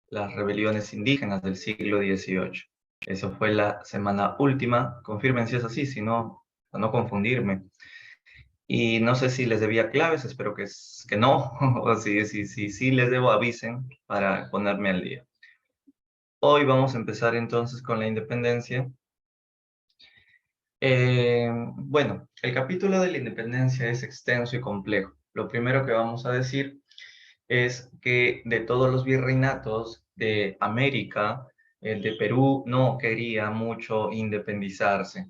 las rebeliones indígenas del siglo XVIII. Eso fue la semana última. Confirmen si es así, si no, para no confundirme. Y no sé si les debía claves, espero que no, o si les debo avisen para ponerme al día. Hoy vamos a empezar entonces con la independencia. Bueno, el capítulo de la independencia es extenso y complejo. Lo primero que vamos a decir es que de todos los virreinatos de América, el de Perú no quería mucho independizarse.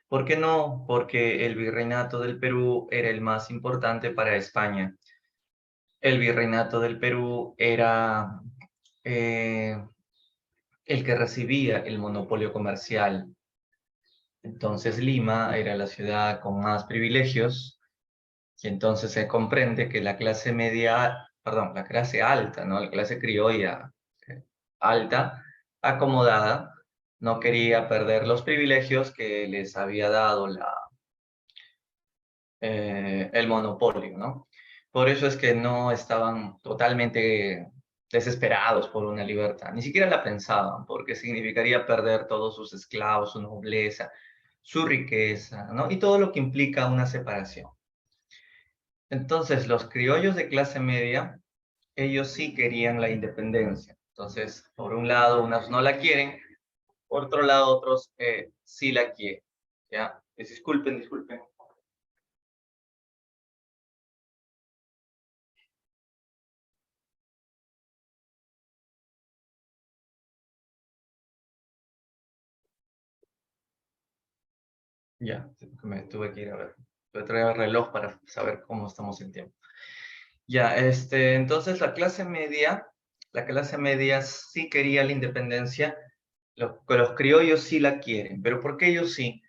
¿Por qué no? Porque el virreinato del Perú era el más importante para España. El virreinato del Perú era eh, el que recibía el monopolio comercial. Entonces Lima era la ciudad con más privilegios y entonces se comprende que la clase media, perdón, la clase alta, ¿no? La clase criolla alta, acomodada, no quería perder los privilegios que les había dado el monopolio, ¿no? Por eso es que no estaban totalmente desesperados por una libertad, ni siquiera la pensaban, porque significaría perder todos sus esclavos, su nobleza, su riqueza, ¿no? Y todo lo que implica una separación. Entonces, los criollos de clase media, ellos sí querían la independencia. Entonces, por un lado, unos no la quieren, por otro lado, otros sí la quieren. ¿Ya? Disculpen. Ya, me tuve que ir a ver. Voy a traer el reloj para saber cómo estamos en tiempo. Ya, entonces la clase media sí quería la independencia, los criollos sí la quieren, pero ¿por qué ellos sí?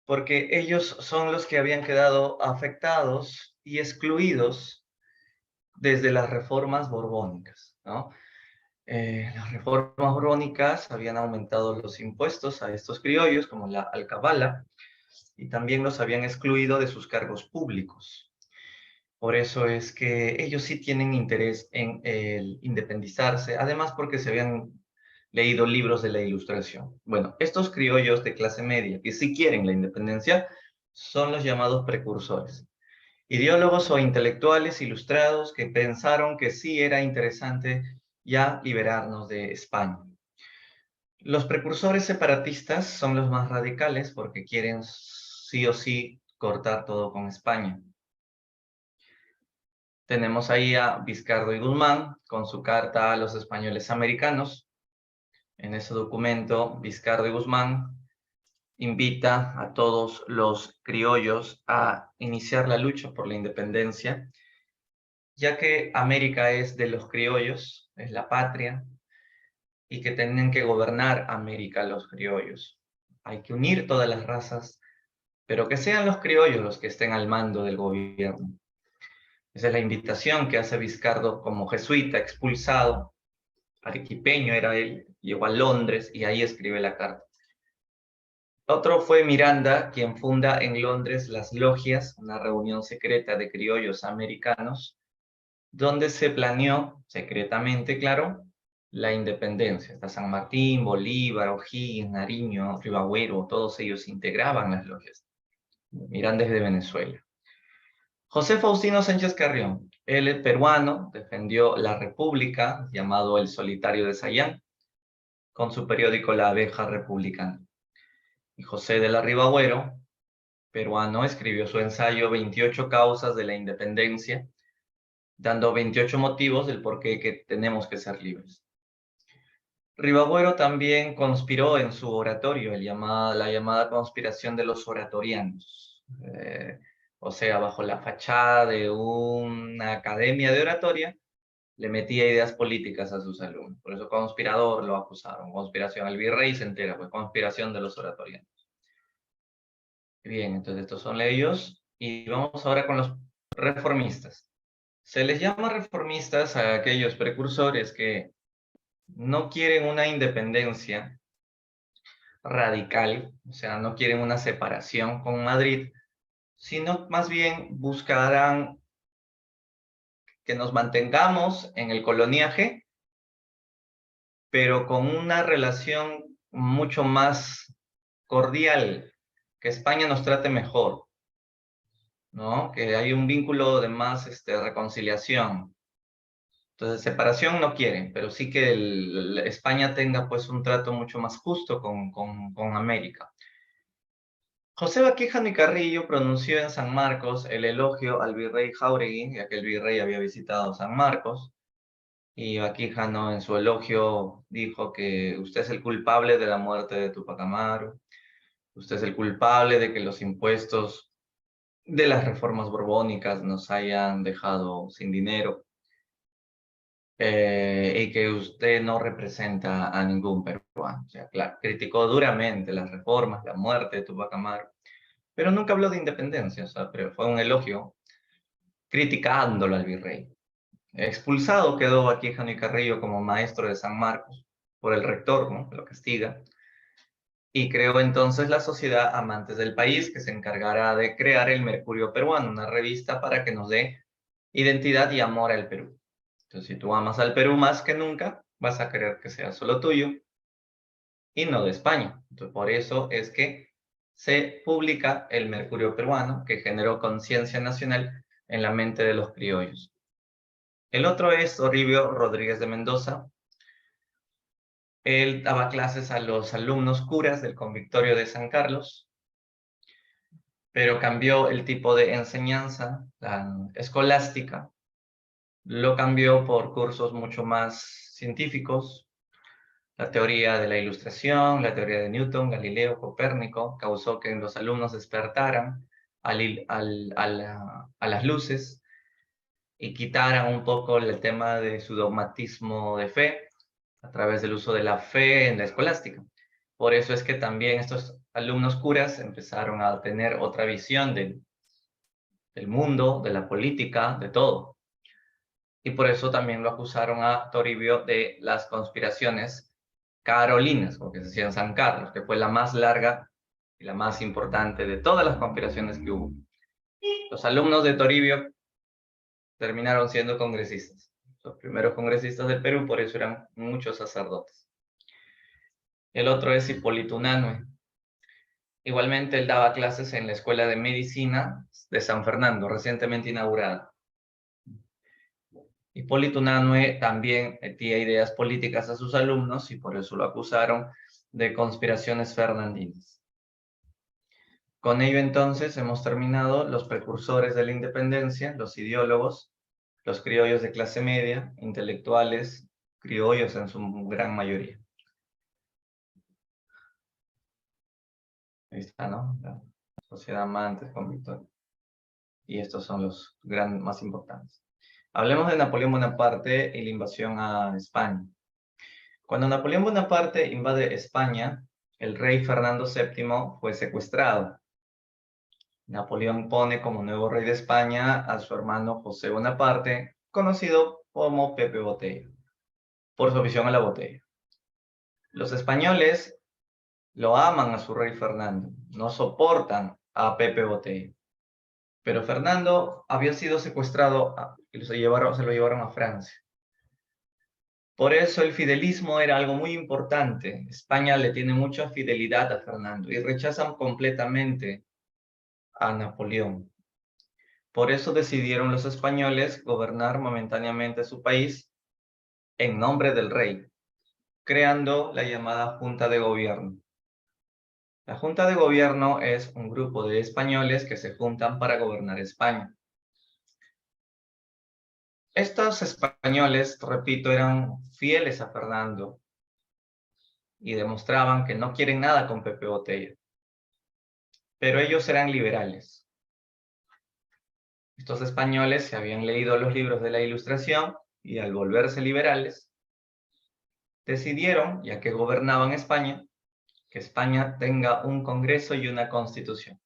Porque ellos son los que habían quedado afectados y excluidos desde las reformas borbónicas, ¿no? Las reformas borbónicas habían aumentado los impuestos a estos criollos, como la alcabala, y también los habían excluido de sus cargos públicos. Por eso es que ellos sí tienen interés en el independizarse, además porque se habían leído libros de la Ilustración. Bueno, estos criollos de clase media que sí quieren la independencia son los llamados precursores. Ideólogos o intelectuales ilustrados que pensaron que sí era interesante ya liberarnos de España. Los precursores separatistas son los más radicales porque quieren sí o sí cortar todo con España. Tenemos ahí a Vizcardo y Guzmán con su carta a los españoles americanos. En ese documento, Vizcardo y Guzmán invita a todos los criollos a iniciar la lucha por la independencia, ya que América es de los criollos, es la patria, y que tienen que gobernar América los criollos. Hay que unir todas las razas, pero que sean los criollos los que estén al mando del gobierno. Esa es la invitación que hace Vizcardo como jesuita expulsado, arequipeño era él, llegó a Londres y ahí escribe la carta. Otro fue Miranda, quien funda en Londres las logias, una reunión secreta de criollos americanos, donde se planeó secretamente, claro, la independencia. Está San Martín, Bolívar, O'Higgins, Nariño, Ribagüero, todos ellos integraban las logias. Miranda es de Venezuela. José Faustino Sánchez Carrión, él es peruano, defendió la República, llamado El Solitario de Sayán, con su periódico La Abeja Republicana. Y José de la Ribagüero, peruano, escribió su ensayo 28 causas de la independencia, dando 28 motivos del por qué que tenemos que ser libres. Ribagüero también conspiró en su oratorio, la llamada conspiración de los oratorianos. O sea, bajo la fachada de una academia de oratoria, le metía ideas políticas a sus alumnos. Por eso conspirador lo acusaron. Conspiración. El virrey se entera, pues conspiración de los oratorianos. Bien, entonces estos son ellos. Y vamos ahora con los reformistas. Se les llama reformistas a aquellos precursores que no quieren una independencia radical, o sea, no quieren una separación con Madrid, sino más bien buscarán que nos mantengamos en el coloniaje, pero con una relación mucho más cordial, que España nos trate mejor, ¿no? Que hay un vínculo de más reconciliación. Entonces, separación no quieren, pero sí que España tenga pues un trato mucho más justo con América. José Baquijano y Carrillo pronunció en San Marcos el elogio al virrey Jáuregui, ya que el virrey había visitado San Marcos, y Baquijano en su elogio dijo que usted es el culpable de la muerte de Tupac Amaru, usted es el culpable de que los impuestos de las reformas borbónicas nos hayan dejado sin dinero, y que usted no representa a ningún peruano. O sea, claro, criticó duramente las reformas, la muerte de Tupac Amaru, pero nunca habló de independencia, o sea, pero fue un elogio criticándolo al virrey. Expulsado quedó Baquijano y Carrillo como maestro de San Marcos por el rector, ¿no? Lo castiga. Y creó entonces la Sociedad Amantes del País, que se encargará de crear el Mercurio Peruano, una revista para que nos dé identidad y amor al Perú. Entonces, si tú amas al Perú más que nunca, vas a querer que sea solo tuyo y no de España. Entonces, por eso es que se publica el Mercurio Peruano, que generó conciencia nacional en la mente de los criollos. El otro es Toribio Rodríguez de Mendoza. Él daba clases a los alumnos curas del convictorio de San Carlos, pero cambió el tipo de enseñanza escolástica, lo cambió por cursos mucho más científicos. La teoría de la ilustración, la teoría de Newton, Galileo, Copérnico, causó que los alumnos despertaran a las luces y quitaran un poco el tema de su dogmatismo de fe a través del uso de la fe en la escolástica. Por eso es que también estos alumnos curas empezaron a tener otra visión del mundo, de la política, de todo. Y por eso también lo acusaron a Toribio de las conspiraciones carolinas, porque se hacía en San Carlos, que fue la más larga y la más importante de todas las conspiraciones que hubo. Los alumnos de Toribio terminaron siendo congresistas. Los primeros congresistas del Perú, por eso eran muchos sacerdotes. El otro es Hipólito Unanue. Igualmente él daba clases en la Escuela de Medicina de San Fernando, recientemente inaugurada. Hipólito Unanue también metía ideas políticas a sus alumnos y por eso lo acusaron de conspiraciones fernandinas. Con ello entonces hemos terminado los precursores de la independencia, los ideólogos, los criollos de clase media, intelectuales, criollos en su gran mayoría. Ahí está, ¿no? La sociedad amantes con Victoria. Y estos son los más importantes. Hablemos de Napoleón Bonaparte y la invasión a España. Cuando Napoleón Bonaparte invade España, el rey Fernando VII fue secuestrado. Napoleón pone como nuevo rey de España a su hermano José Bonaparte, conocido como Pepe Botella, por su afición a la botella. Los españoles lo aman a su rey Fernando, no soportan a Pepe Botella. Pero Fernando había sido secuestrado y se lo llevaron a Francia. Por eso el fidelismo era algo muy importante. España le tiene mucha fidelidad a Fernando y rechazan completamente a Napoleón. Por eso decidieron los españoles gobernar momentáneamente su país en nombre del rey, creando la llamada Junta de Gobierno. La Junta de Gobierno es un grupo de españoles que se juntan para gobernar España. Estos españoles, repito, eran fieles a Fernando y demostraban que no quieren nada con Pepe Botella. Pero ellos eran liberales. Estos españoles se habían leído los libros de la Ilustración y al volverse liberales, decidieron, ya que gobernaban España, que España tenga un Congreso y una Constitución.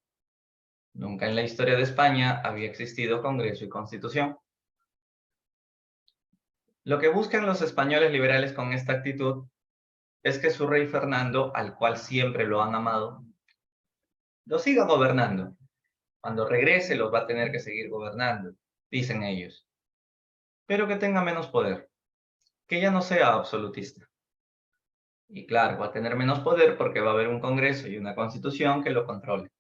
Nunca en la historia de España había existido Congreso y Constitución. Lo que buscan los españoles liberales con esta actitud es que su rey Fernando, al cual siempre lo han amado, lo siga gobernando. Cuando regrese los va a tener que seguir gobernando, dicen ellos. pero que tenga menos poder, que ya no sea absolutista. Y claro, va a tener menos poder porque va a haber un Congreso y una Constitución que lo controle.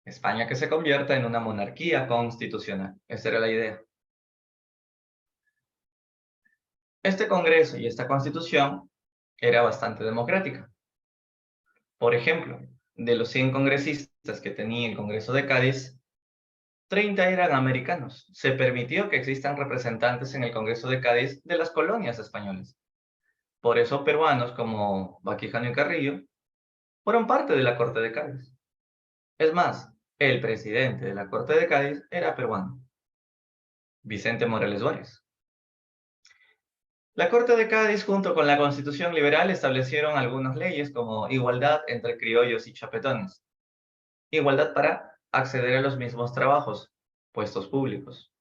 España que se convierta en una monarquía constitucional. Esa era la idea. Este Congreso y esta Constitución era bastante democrática. Por ejemplo, de los 100 congresistas que tenía el Congreso de Cádiz, 30 eran americanos. Se permitió que existan representantes en el Congreso de Cádiz de las colonias españolas. Por eso peruanos como Baquijano y Carrillo fueron parte de la Corte de Cádiz. Es más, el presidente de la Corte de Cádiz era peruano, Vicente Morales Várez. La Corte de Cádiz, junto con la Constitución Liberal, establecieron algunas leyes como igualdad entre criollos y chapetones, igualdad para acceder a los mismos trabajos, puestos públicos.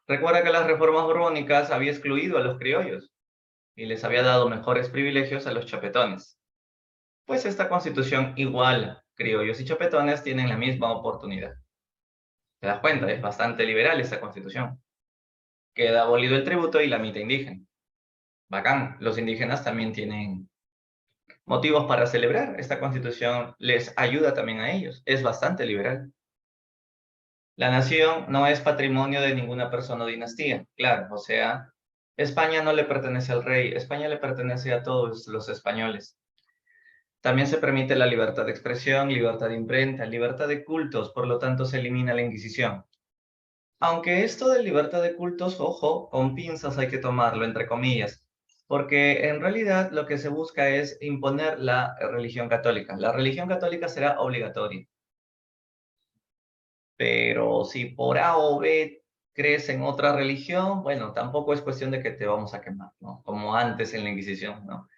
Recuerda que las reformas borbónicas había excluido a los criollos y les había dado mejores privilegios a los chapetones. Pues esta Constitución iguala, criollos y chapetones tienen la misma oportunidad. ¿Te das cuenta? Es bastante liberal esta Constitución. Queda abolido el tributo y la mitad indígena. Bacán, los indígenas también tienen motivos para celebrar. Esta Constitución les ayuda también a ellos. Es bastante liberal. La nación no es patrimonio de ninguna persona o dinastía. Claro, o sea, España no le pertenece al rey. España le pertenece a todos los españoles. También se permite la libertad de expresión, libertad de imprenta, libertad de cultos, por lo tanto se elimina la Inquisición. Aunque esto de libertad de cultos, ojo, con pinzas hay que tomarlo, entre comillas, porque en realidad lo que se busca es imponer la religión católica. La religión católica será obligatoria, pero si por A o B crees en otra religión, bueno, tampoco es cuestión de que te vamos a quemar, ¿no? Como antes en la Inquisición, ¿no?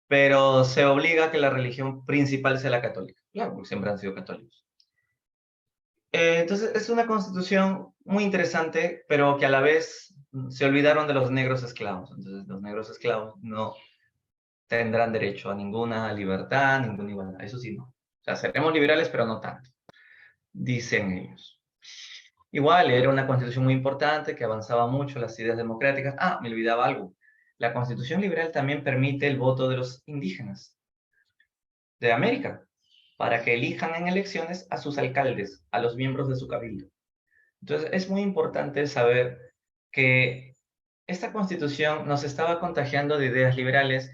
Pero se obliga a que la religión principal sea la católica. Claro, porque siempre han sido católicos. Entonces, es una constitución muy interesante, pero que a la vez se olvidaron de los negros esclavos. Entonces, los negros esclavos no tendrán derecho a ninguna libertad, ninguna igualdad. Eso sí, no. O sea, seremos liberales, pero no tanto, dicen ellos. Igual, era una constitución muy importante que avanzaba mucho las ideas democráticas. Ah, me olvidaba algo. La constitución liberal también permite el voto de los indígenas de América para que elijan en elecciones a sus alcaldes, a los miembros de su cabildo. Entonces, es muy importante saber que esta constitución nos estaba contagiando de ideas liberales,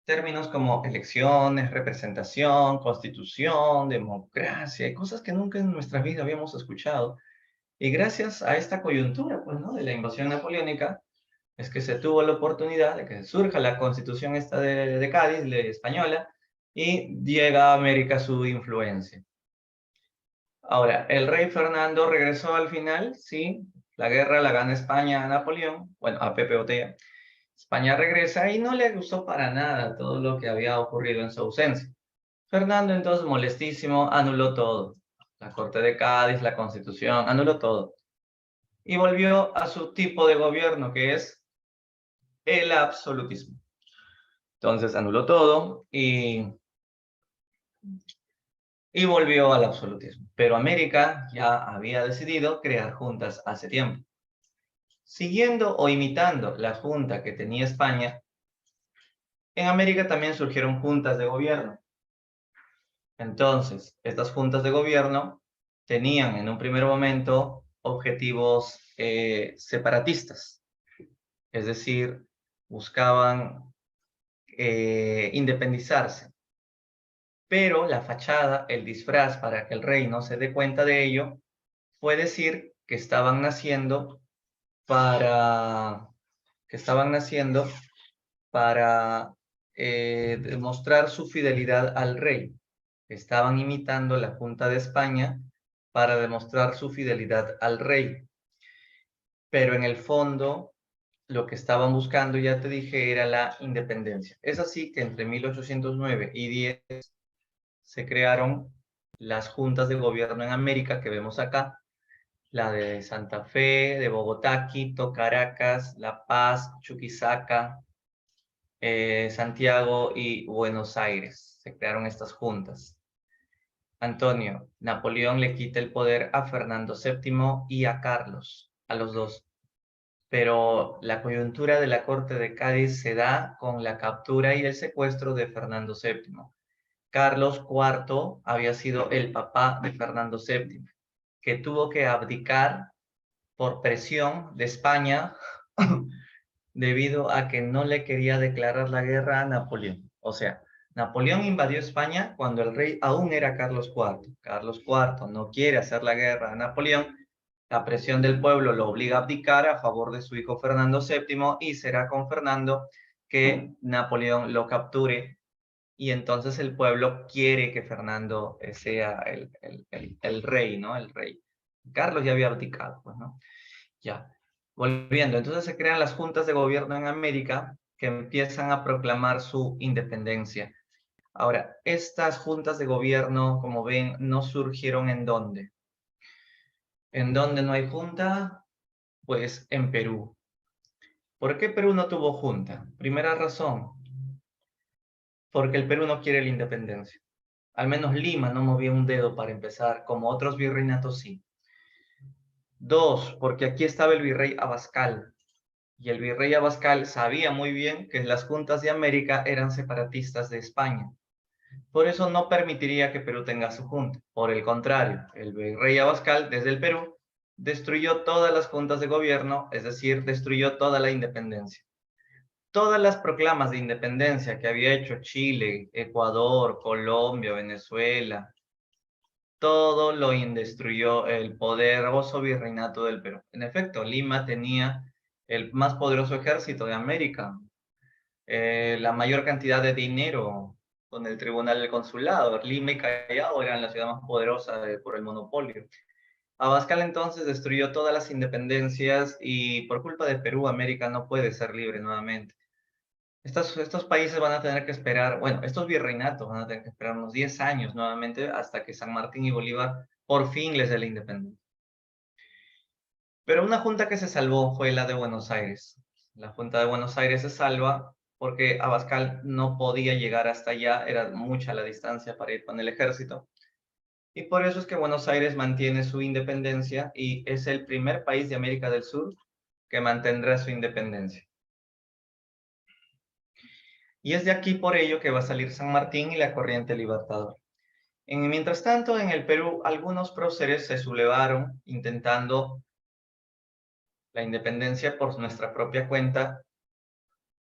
términos como elecciones, representación, constitución, democracia, y cosas que nunca en nuestra vida habíamos escuchado. Y gracias a esta coyuntura, pues, ¿no?, de la invasión napoleónica, es que se tuvo la oportunidad de que surja la constitución esta de Cádiz, de española, y llega a América su influencia. Ahora, el rey Fernando regresó al final, sí, la guerra la gana España a Napoleón, bueno, a Pepe Botella. España regresa y no le gustó para nada todo lo que había ocurrido en su ausencia. Fernando, entonces, molestísimo, anuló todo. La Corte de Cádiz, la Constitución, anuló todo. Y volvió a su tipo de gobierno, que es el absolutismo. Entonces, anuló todo y volvió al absolutismo. Pero América ya había decidido crear juntas hace tiempo. Siguiendo o imitando la junta que tenía España, en América también surgieron juntas de gobierno. Entonces, estas juntas de gobierno tenían en un primer momento objetivos separatistas, es decir, buscaban independizarse. Pero la fachada, el disfraz para que el rey no se dé cuenta de ello, fue decir que estaban naciendo para demostrar su fidelidad al rey. Estaban imitando la Junta de España para demostrar su fidelidad al rey. Pero en el fondo, lo que estaban buscando, ya te dije, era la independencia. Es así que entre 1809 y 10 se crearon las juntas de gobierno en América que vemos acá, la de Santa Fe, de Bogotá, Quito, Caracas, La Paz, Chuquisaca, Santiago y Buenos Aires. Se crearon estas juntas. Antonio, Napoleón le quita el poder a Fernando VII y a Carlos, a los dos. pero la coyuntura de la corte de Cádiz se da con la captura y el secuestro de Fernando VII. Carlos IV había sido el papá de Fernando VII, que tuvo que abdicar por presión de España debido a que no le quería declarar la guerra a Napoleón. O sea, Napoleón invadió España cuando el rey aún era Carlos IV. Carlos IV no quiere hacer la guerra a Napoleón. La presión del pueblo lo obliga a abdicar a favor de su hijo Fernando VII y será con Fernando que Napoleón lo capture y entonces el pueblo quiere que Fernando sea el rey, ¿no? El rey. Carlos ya había abdicado, pues, ¿no? Ya. Volviendo, entonces se crean las juntas de gobierno en América que empiezan a proclamar su independencia. Ahora, estas juntas de gobierno, como ven, no surgieron ¿en dónde? ¿En dónde no hay junta? Pues en Perú. ¿Por qué Perú no tuvo junta? Primera razón, porque el Perú no quiere la independencia. Al menos Lima no movía un dedo para empezar, como otros virreinatos sí. Dos, porque aquí estaba el virrey Abascal. Y el virrey Abascal sabía muy bien que las juntas de América eran separatistas de España. Por eso no permitiría que Perú tenga su junta. Por el contrario, el virrey Abascal, desde el Perú, destruyó todas las juntas de gobierno, es decir, destruyó toda la independencia. Todas las proclamas de independencia que había hecho Chile, Ecuador, Colombia, Venezuela, todo lo destruyó el poderoso virreinato del Perú. En efecto, Lima tenía el más poderoso ejército de América, la mayor cantidad de dinero con el tribunal del consulado. Lima y Callao eran la ciudad más poderosa por el monopolio. Abascal entonces destruyó todas las independencias y por culpa de Perú, América no puede ser libre nuevamente. Estos países van a tener que esperar, bueno, estos virreinatos van a tener que esperar unos 10 años nuevamente hasta que San Martín y Bolívar por fin les dé la independencia. Pero una junta que se salvó fue la de Buenos Aires. La Junta de Buenos Aires se salva porque Abascal no podía llegar hasta allá, era mucha la distancia para ir con el ejército. Y por eso es que Buenos Aires mantiene su independencia y es el primer país de América del Sur que mantendrá su independencia. Y es de aquí por ello que va a salir San Martín y la corriente libertadora. Mientras tanto, en el Perú, algunos próceres se sublevaron intentando la independencia por nuestra propia cuenta,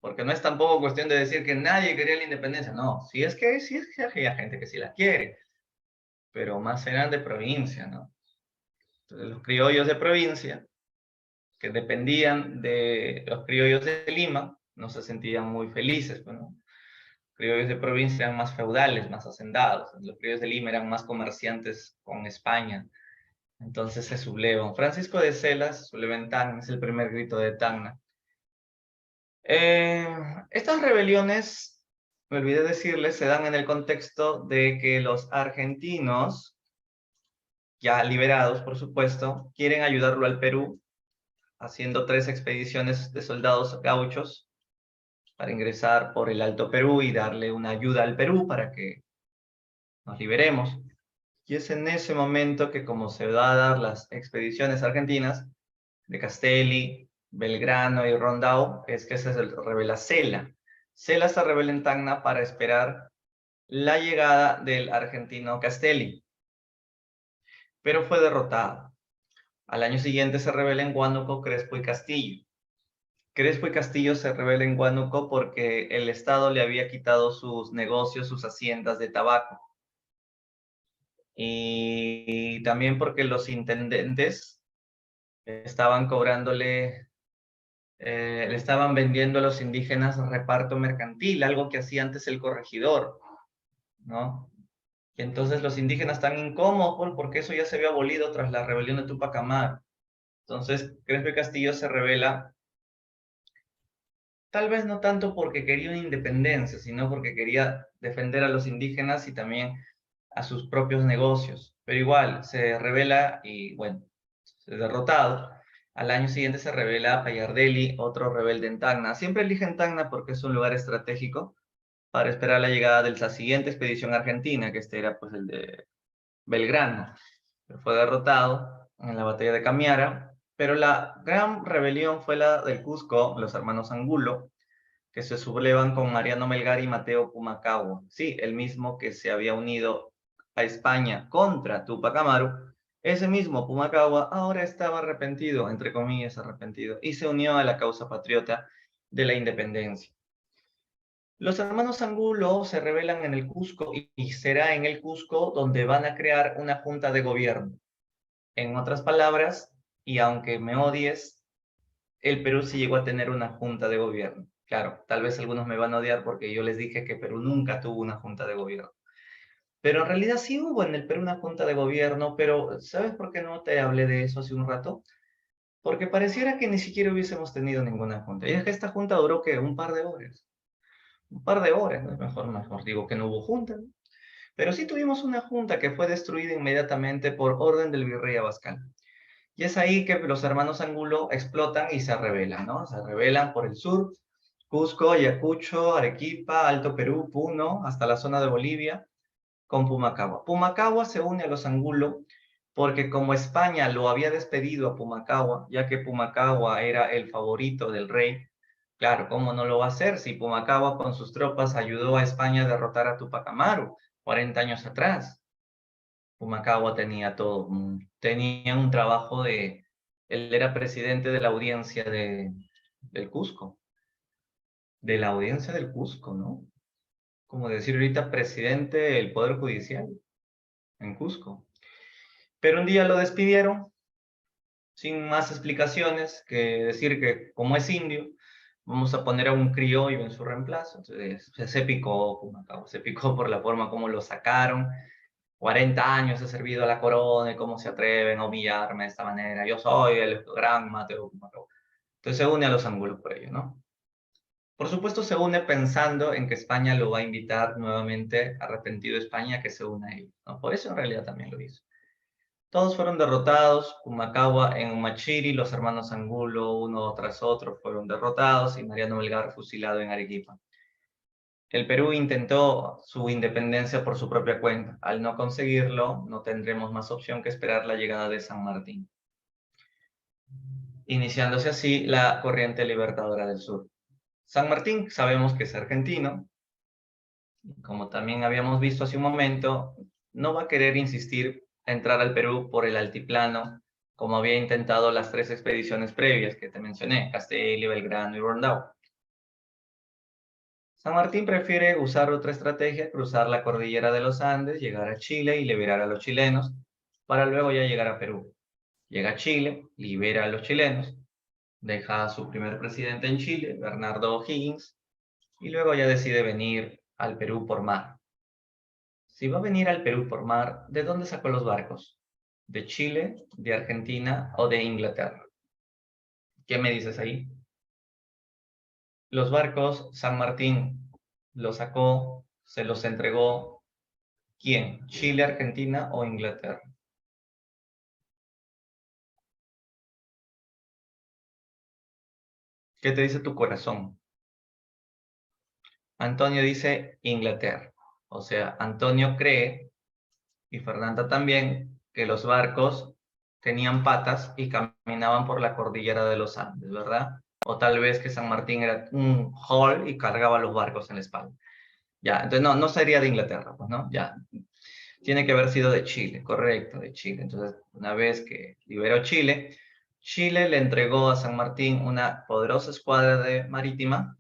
porque no es tampoco cuestión de decir que nadie quería la independencia, no, sí es que hay gente que sí la quiere, pero más eran de provincia, ¿no? Entonces, los criollos de provincia, que dependían de los criollos de Lima, no se sentían muy felices, ¿no? Los criollos de provincia eran más feudales, más hacendados, los criollos de Lima eran más comerciantes con España, entonces se sublevan. Francisco de Celas, subleva en Tacna, es el primer grito de Tacna. Estas rebeliones, me olvidé decirles, se dan en el contexto de que los argentinos, ya liberados por supuesto, quieren ayudarlo al Perú, haciendo 3 expediciones de soldados gauchos para ingresar por el Alto Perú y darle una ayuda al Perú para que nos liberemos. Y es en ese momento que, como se va a dar las expediciones argentinas de Castelli, Belgrano y Rondao, es que se revela Cela. Cela se revela en Tacna para esperar la llegada del argentino Castelli, pero fue derrotado. Al año siguiente se revela en Huánuco Crespo y Castillo. Crespo y Castillo se rebela en Huánuco porque el Estado le había quitado sus negocios, sus haciendas de tabaco. Y también porque los intendentes estaban cobrándole, le estaban vendiendo a los indígenas reparto mercantil, algo que hacía antes el corregidor, ¿no? Y entonces los indígenas están incómodos porque eso ya se había abolido tras la rebelión de Tupac Amaru. Entonces Crespo y Castillo se rebela, tal vez no tanto porque quería una independencia, sino porque quería defender a los indígenas y también a sus propios negocios. Pero igual, se rebela y, bueno, es derrotado. Al año siguiente se rebela Payardelli, otro rebelde en Tacna. Siempre eligen Tacna porque es un lugar estratégico para esperar la llegada de la siguiente expedición argentina, que este era pues el de Belgrano. Pero fue derrotado en la batalla de Camiara Pero la gran rebelión fue la del Cusco, los hermanos Angulo, que se sublevan con Mariano Melgar y Mateo Pumacahua. Sí, el mismo que se había unido a España contra Tupac Amaru. Ese mismo Pumacahua ahora estaba arrepentido, entre comillas arrepentido, y se unió a la causa patriota de la independencia. Los hermanos Angulo se rebelan en el Cusco y será en el Cusco donde van a crear una junta de gobierno. En otras palabras, y aunque me odies, el Perú sí llegó a tener una junta de gobierno. Claro, tal vez algunos me van a odiar porque yo les dije que Perú nunca tuvo una junta de gobierno. Pero en realidad sí hubo en el Perú una junta de gobierno, pero ¿sabes por qué no te hablé de eso hace un rato? Porque pareciera que ni siquiera hubiésemos tenido ninguna junta. Y es que esta junta duró que un par de horas. Un par de horas, ¿no? Mejor digo que no hubo junta, ¿no? Pero sí tuvimos una junta que fue destruida inmediatamente por orden del virrey Abascal. Y es ahí que los hermanos Angulo explotan y se rebelan, ¿no? Se rebelan por el sur, Cusco, Ayacucho, Arequipa, Alto Perú, Puno, hasta la zona de Bolivia, con Pumacahua. Pumacahua se une a los Angulo porque como España lo había despedido a Pumacahua, ya que Pumacahua era el favorito del rey, claro, ¿cómo no lo va a hacer si Pumacahua con sus tropas ayudó a España a derrotar a Tupac Amaru 40 años atrás? Pumacahua tenía todo, tenía un trabajo él era presidente de la audiencia del Cusco, de la audiencia del Cusco, ¿no? Como decir ahorita presidente del Poder Judicial en Cusco. Pero un día lo despidieron sin más explicaciones que decir que como es indio, vamos a poner a un criollo en su reemplazo. Entonces se picó Pumacahua, se picó por la forma como lo sacaron. 40 años he servido a la corona y cómo se atreven a humillarme de esta manera. Yo soy el gran Mateo Pumacahua. Entonces se une a los ángulos por ello, ¿no? Por supuesto se une pensando en que España lo va a invitar nuevamente, arrepentido España, a que se una a ellos, ¿no? Por eso en realidad también lo hizo. Todos fueron derrotados, Pumacahua en Humachiri, los hermanos Angulo uno tras otro fueron derrotados y Mariano Melgar fusilado en Arequipa. El Perú intentó su independencia por su propia cuenta. Al no conseguirlo, no tendremos más opción que esperar la llegada de San Martín, iniciándose así la corriente libertadora del sur. San Martín sabemos que es argentino, como también habíamos visto hace un momento, no va a querer insistir a entrar al Perú por el altiplano, como había intentado las 3 expediciones previas que te mencioné, Castelli, Belgrano y Rondau. San Martín prefiere usar otra estrategia, cruzar la cordillera de los Andes, llegar a Chile y liberar a los chilenos, para luego ya llegar a Perú. Llega a Chile, libera a los chilenos, deja a su primer presidente en Chile, Bernardo O'Higgins, y luego ya decide venir al Perú por mar. Si va a venir al Perú por mar, ¿de dónde sacó los barcos? ¿De Chile, de Argentina o de Inglaterra? ¿Qué me dices ahí? Los barcos, San Martín los sacó, se los entregó. ¿Quién? ¿Chile, Argentina o Inglaterra? ¿Qué te dice tu corazón? Antonio dice Inglaterra. O sea, Antonio cree, y Fernanda también, que los barcos tenían patas y caminaban por la cordillera de los Andes, ¿verdad? O tal vez que San Martín era un hall y cargaba los barcos en la espalda. Ya, entonces no sería de Inglaterra, pues, ¿no? Ya, tiene que haber sido de Chile, correcto, de Chile. Entonces, una vez que liberó Chile, Chile le entregó a San Martín una poderosa escuadra de marítima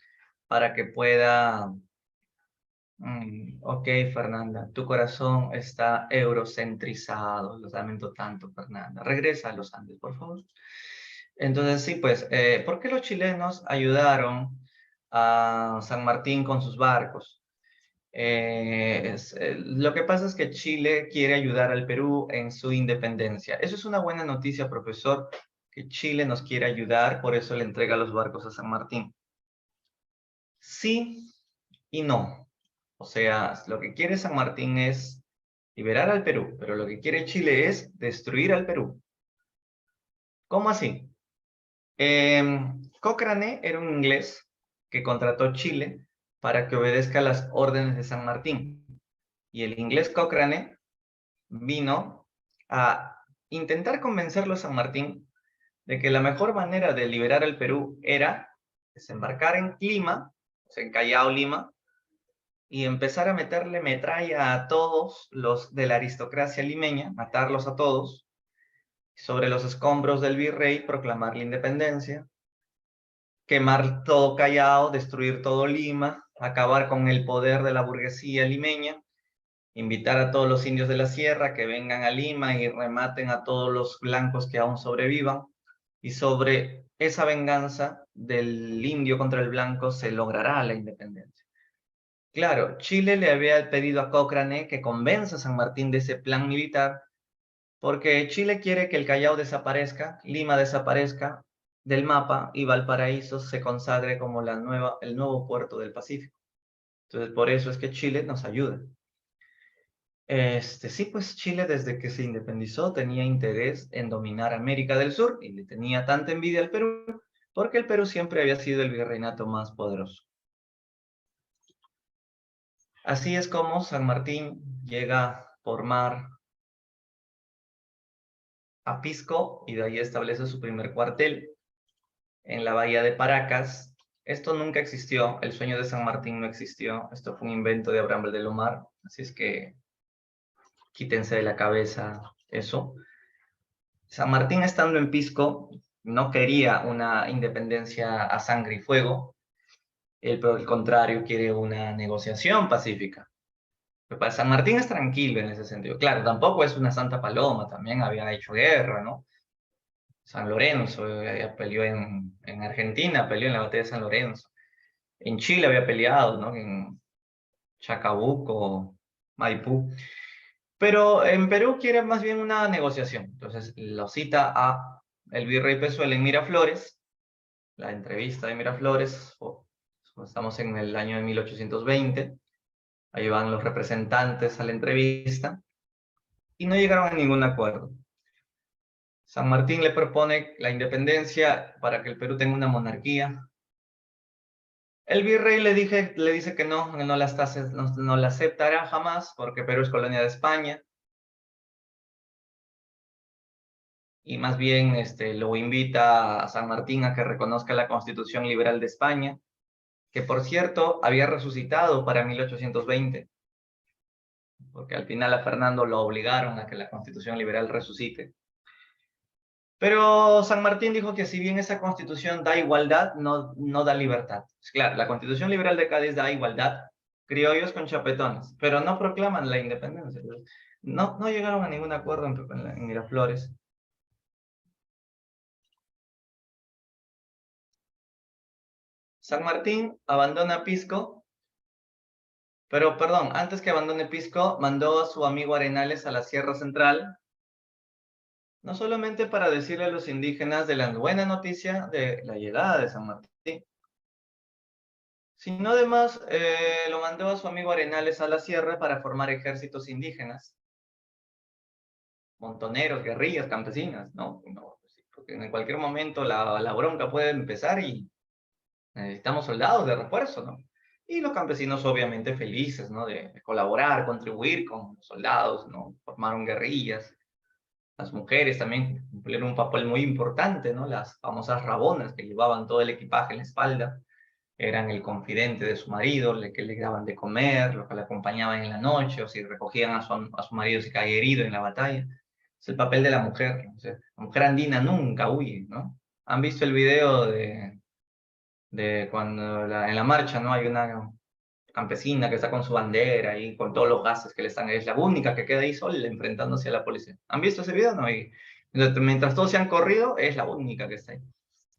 para que pueda. Ok, Fernanda, tu corazón está eurocentrizado. Lo lamento tanto, Fernanda. Regresa a los Andes, por favor. Entonces, sí, pues, ¿por qué los chilenos ayudaron a San Martín con sus barcos? Lo que pasa es que Chile quiere ayudar al Perú en su independencia. Eso es una buena noticia, profesor, que Chile nos quiere ayudar, por eso le entrega los barcos a San Martín. Sí y no. O sea, lo que quiere San Martín es liberar al Perú, pero lo que quiere Chile es destruir al Perú. ¿Cómo así? Cochrane era un inglés que contrató Chile para que obedezca las órdenes de San Martín. Y el inglés Cochrane vino a intentar convencerlo a San Martín de que la mejor manera de liberar al Perú era desembarcar en Lima, o sea, en Callao, Lima, y empezar a meterle metralla a todos los de la aristocracia limeña, matarlos a todos, sobre los escombros del virrey proclamar la independencia, quemar todo Callao, destruir todo Lima, acabar con el poder de la burguesía limeña, invitar a todos los indios de la sierra que vengan a Lima y rematen a todos los blancos que aún sobrevivan, y sobre esa venganza del indio contra el blanco se logrará la independencia. Claro, Chile le había pedido a Cochrane que convenza a San Martín de ese plan militar, porque Chile quiere que el Callao desaparezca, Lima desaparezca del mapa y Valparaíso se consagre como el nuevo puerto del Pacífico. Entonces, por eso es que Chile nos ayuda. Sí, pues Chile desde que se independizó tenía interés en dominar América del Sur y le tenía tanta envidia al Perú, porque el Perú siempre había sido el virreinato más poderoso. Así es como San Martín llega por mar a Pisco y de ahí establece su primer cuartel en la bahía de Paracas. Esto nunca existió, el sueño de San Martín no existió, esto fue un invento de Abraham Valdemar, así es que quítense de la cabeza eso. San Martín, estando en Pisco, no quería una independencia a sangre y fuego, él por el contrario quiere una negociación pacífica. Pero San Martín es tranquilo en ese sentido. Claro, tampoco es una santa paloma, también había hecho guerra, ¿no? San Lorenzo, peleó en Argentina, peleó en la batalla de San Lorenzo. En Chile había peleado, ¿no? En Chacabuco, Maipú. Pero en Perú quiere más bien una negociación. Entonces lo cita a el virrey Pezuela en Miraflores, la entrevista de Miraflores, estamos en el año de 1820, ahí van los representantes a la entrevista, y no llegaron a ningún acuerdo. San Martín le propone la independencia para que el Perú tenga una monarquía. El virrey le dice que no la aceptará jamás, porque Perú es colonia de España, y más bien lo invita a San Martín a que reconozca la Constitución Liberal de España, que por cierto había resucitado para 1820, porque al final a Fernando lo obligaron a que la Constitución Liberal resucite. Pero San Martín dijo que si bien esa Constitución da igualdad, no da libertad. Pues claro, la Constitución Liberal de Cádiz da igualdad, criollos con chapetones, pero no proclaman la independencia. No llegaron a ningún acuerdo en Miraflores. San Martín abandona Pisco, pero perdón, antes que abandone Pisco, mandó a su amigo Arenales a la Sierra Central, no solamente para decirle a los indígenas de la buena noticia de la llegada de San Martín, sino además lo mandó a su amigo Arenales a la sierra para formar ejércitos indígenas, montoneros, guerrillas, campesinas, ¿no? Porque en cualquier momento la bronca puede empezar y necesitamos soldados de refuerzo, ¿no? Y los campesinos obviamente felices, ¿no? De colaborar, contribuir con los soldados, ¿no? Formaron guerrillas. Las mujeres también cumplieron un papel muy importante, ¿no? Las famosas rabonas que llevaban todo el equipaje en la espalda, eran el confidente de su marido, que le daban de comer, los que le acompañaban en la noche, o si recogían a su marido si caía herido en la batalla. Es el papel de la mujer. O sea, la mujer andina nunca huye, ¿no? ¿Han visto el video de cuando en la marcha, ¿no? Hay una campesina que está con su bandera y con todos los gases que le están, es la única que queda ahí sola enfrentándose a la policía. ¿Han visto ese video? No, y mientras todos se han corrido, es la única que está ahí.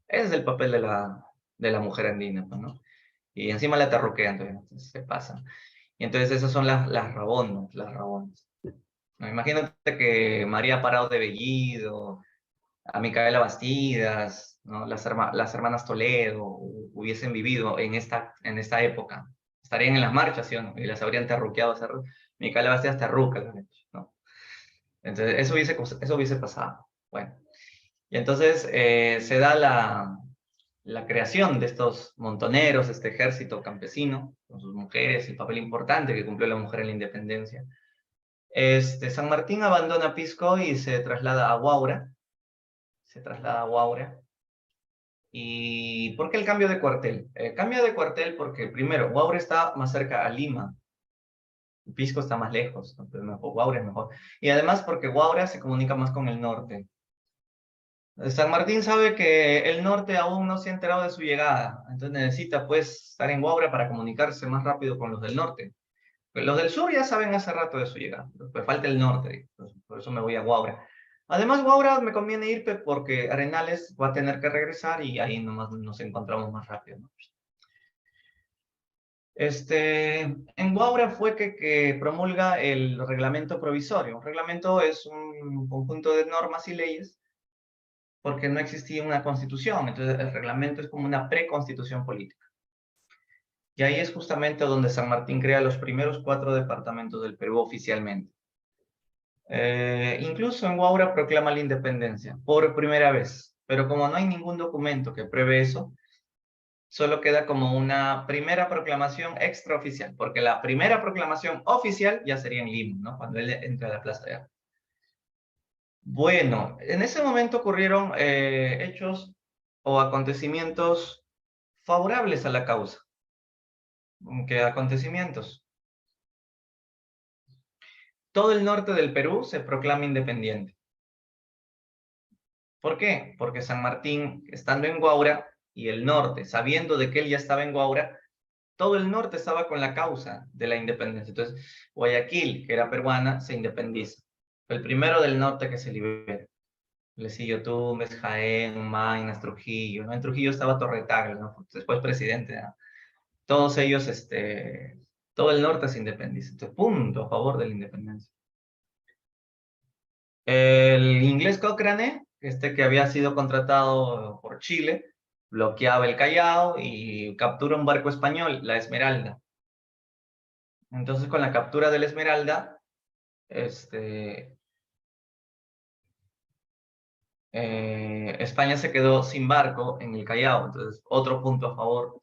Ese es el papel de la mujer andina, pues, ¿no? Y encima la terruquean, entonces se pasa. Y entonces esas son las rabonas, las rabonas. ¿No? Imagínate que María Parado de Bellido, a Micaela Bastidas, ¿no? Las hermanas Toledo hubiesen vivido en esta época. Estarían en las marchas, ¿sí o no? Y las habrían terruqueado. Micaela Bastidas terruca, ¿no? Entonces eso hubiese pasado. Bueno, y entonces se da la creación de estos montoneros, este ejército campesino, con sus mujeres, el papel importante que cumplió la mujer en la independencia. San Martín abandona Pisco y se traslada a Huaura, se traslada a Huaura. ¿Y por qué el cambio de cuartel? Cambio de cuartel porque, primero, Huaura está más cerca a Lima. Pisco está más lejos, ¿no? Pero mejor, Huaura es mejor. Y además porque Huaura se comunica más con el norte. San Martín sabe que el norte aún no se ha enterado de su llegada, entonces necesita pues estar en Huaura para comunicarse más rápido con los del norte. Pues los del sur ya saben hace rato de su llegada, pues falta el norte, pues, por eso me voy a Huaura. Además, Huaura me conviene ir pues, porque Arenales va a tener que regresar y ahí nomás nos encontramos más rápido, ¿no? En Huaura fue que promulga el reglamento provisorio. Un reglamento es un conjunto de normas y leyes porque no existía una constitución, entonces el reglamento es como una preconstitución política. Y ahí es justamente donde San Martín crea los primeros 4 departamentos del Perú oficialmente. Incluso en Huaura proclama la independencia, por primera vez, pero como no hay ningún documento que pruebe eso, solo queda como una primera proclamación extraoficial, porque la primera proclamación oficial ya sería en Lima, ¿no? Cuando él entra a la Plaza de Armas. Bueno, en ese momento ocurrieron hechos o acontecimientos favorables a la causa. ¿Qué acontecimientos? Todo el norte del Perú se proclama independiente. ¿Por qué? Porque San Martín, estando en Huaura, y el norte, sabiendo de que él ya estaba en Huaura, todo el norte estaba con la causa de la independencia. Entonces, Guayaquil, que era peruana, se independiza. Fue el primero del norte que se libera. Le siguió Tumbes, Jaén, Maynas, Trujillo, ¿no? En Trujillo estaba Torre Tagle, ¿no? Después presidente, ¿no? Todos ellos, todo el norte se independiza. Entonces, punto a favor de la independencia. El inglés Cochrane, que había sido contratado por Chile, bloqueaba el Callao y captura un barco español, la Esmeralda. Entonces, con la captura de la Esmeralda, España se quedó sin barco en el Callao. Entonces, otro punto a favor.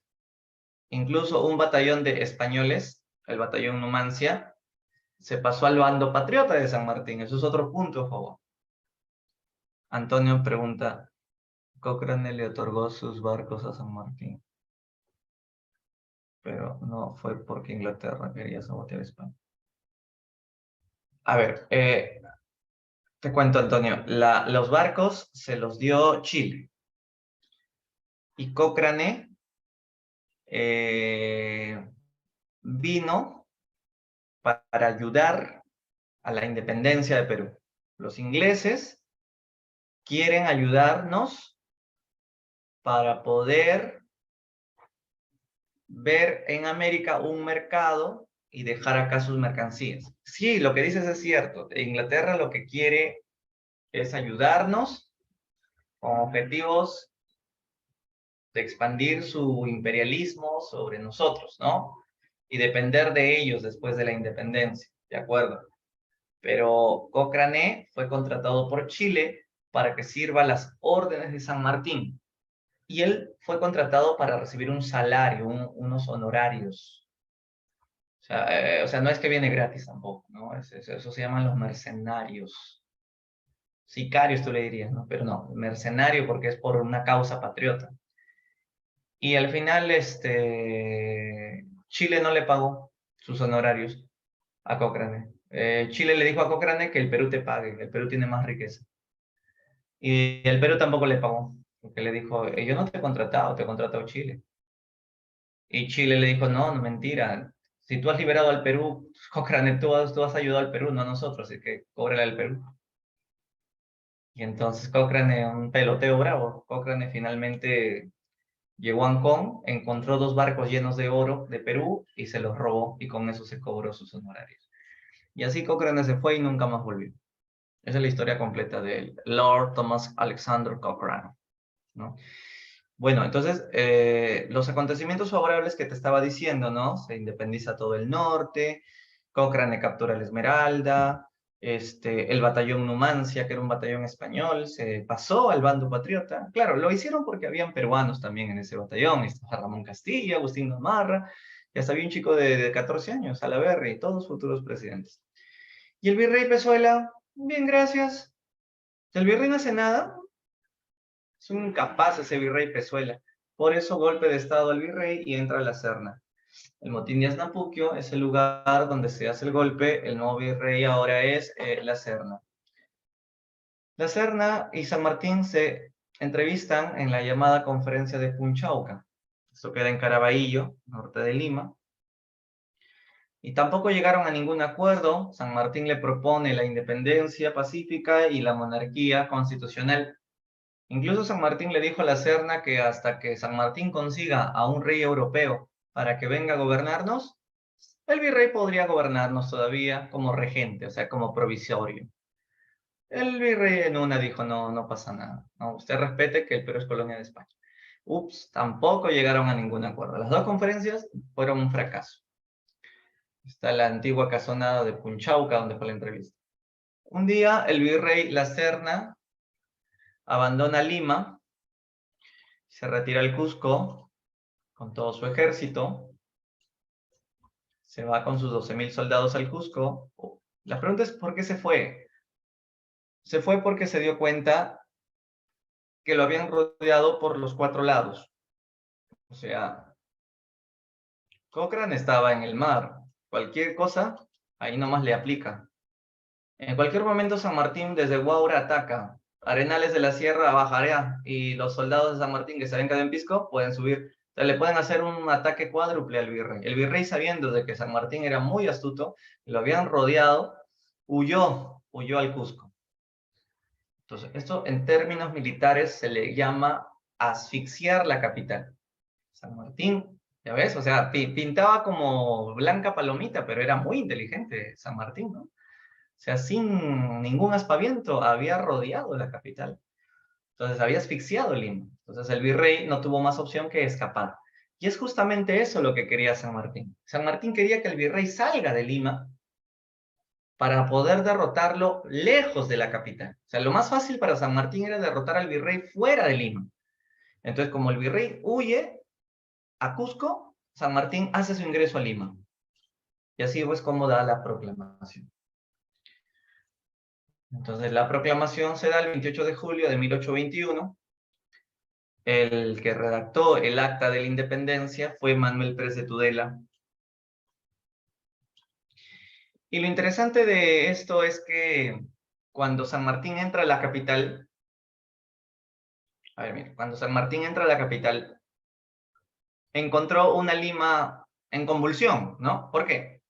Incluso un batallón de españoles, el batallón Numancia, se pasó al bando patriota de San Martín. Eso es otro punto a favor. Antonio pregunta, Cochrane le otorgó sus barcos a San Martín, pero no fue porque Inglaterra quería sabotear España. A ver, te cuento, Antonio, los barcos se los dio Chile y Cochrane vino para ayudar a la independencia de Perú. Los ingleses quieren ayudarnos para poder ver en América un mercado y dejar acá sus mercancías. Sí, lo que dices es cierto. Inglaterra lo que quiere es ayudarnos con objetivos de expandir su imperialismo sobre nosotros, ¿no? Y depender de ellos después de la independencia, ¿de acuerdo? Pero Cochrane fue contratado por Chile para que sirva las órdenes de San Martín. Y él fue contratado para recibir un salario, unos honorarios. O sea, no es que viene gratis tampoco, ¿no? Eso se llaman los mercenarios. Sicarios tú le dirías, ¿no? Pero no, mercenario porque es por una causa patriota. Y al final, Chile no le pagó sus honorarios a Cochrane. Chile le dijo a Cochrane que el Perú te pague, el Perú tiene más riqueza. Y el Perú tampoco le pagó, porque le dijo, yo no te he contratado, te he contratado Chile. Y Chile le dijo, no, no, mentira. Si tú has liberado al Perú, Cochrane, tú has ayudado al Perú, no a nosotros, así que cóbrele al Perú. Y entonces Cochrane, un peloteo bravo, Cochrane finalmente llegó a Ancón, encontró 2 barcos llenos de oro de Perú y se los robó y con eso se cobró sus honorarios. Y así Cochrane se fue y nunca más volvió. Esa es la historia completa del Lord Thomas Alexander Cochrane, ¿no? Bueno, entonces, los acontecimientos favorables que te estaba diciendo, ¿no? Se independiza todo el norte, Cochrane captura la Esmeralda, el batallón Numancia, que era un batallón español, se pasó al bando patriota. Claro, lo hicieron porque habían peruanos también en ese batallón, estaba Ramón Castilla, Agustín Gamarra, y hasta había un chico de 14 años, Salaverry, todos futuros presidentes. Y el virrey Pezuela, bien, gracias. El virrey no hace nada, Es un incapaz ese virrey Pezuela. Por eso golpe de estado al virrey y entra a la Serna. El motín de Asnapuquio es el lugar donde se hace el golpe. El nuevo virrey ahora es la Serna. La Serna y San Martín se entrevistan en la llamada conferencia de Punchauca. Esto queda en Caraballo, norte de Lima. Y tampoco llegaron a ningún acuerdo. San Martín le propone la independencia pacífica y la monarquía constitucional. Incluso San Martín le dijo a la Serna que hasta que San Martín consiga a un rey europeo para que venga a gobernarnos, el virrey podría gobernarnos todavía como regente, o sea, como provisorio. El virrey en una dijo, no, no pasa nada. No, usted respete que el Perú es colonia de España. Ups, tampoco llegaron a ningún acuerdo. Las dos conferencias fueron un fracaso. Está la antigua casonada de Punchauca, donde fue la entrevista. Un día el virrey La Serna abandona Lima, se retira al Cusco con todo su ejército, se va con sus 12,000 soldados al Cusco. La pregunta es, ¿por qué se fue? Se fue porque se dio cuenta que lo habían rodeado por los 4 lados. O sea, Cochrane estaba en el mar. Cualquier cosa, ahí nomás le aplica. En cualquier momento San Martín desde Huaura ataca. Arenales de la Sierra bajará y los soldados de San Martín que se ven en Pisco pueden subir. O sea, le pueden hacer un ataque cuádruple al virrey. El virrey, sabiendo de que San Martín era muy astuto, y lo habían rodeado, huyó al Cusco. Entonces, esto en términos militares se le llama asfixiar la capital. San Martín, ya ves, o sea, pintaba como blanca palomita, pero era muy inteligente San Martín, ¿no? O sea, sin ningún aspaviento, había rodeado la capital. Entonces, había asfixiado Lima. Entonces, el virrey no tuvo más opción que escapar. Y es justamente eso lo que quería San Martín. San Martín quería que el virrey salga de Lima para poder derrotarlo lejos de la capital. O sea, lo más fácil para San Martín era derrotar al virrey fuera de Lima. Entonces, como el virrey huye a Cusco, San Martín hace su ingreso a Lima. Y así es como da la proclamación. Entonces, la proclamación se da el 28 de julio de 1821. El que redactó el acta de la independencia fue Manuel Pérez de Tudela. Y lo interesante de esto es que cuando San Martín entra a la capital, cuando San Martín entra a la capital, encontró una Lima en convulsión, ¿no? ¿Por qué?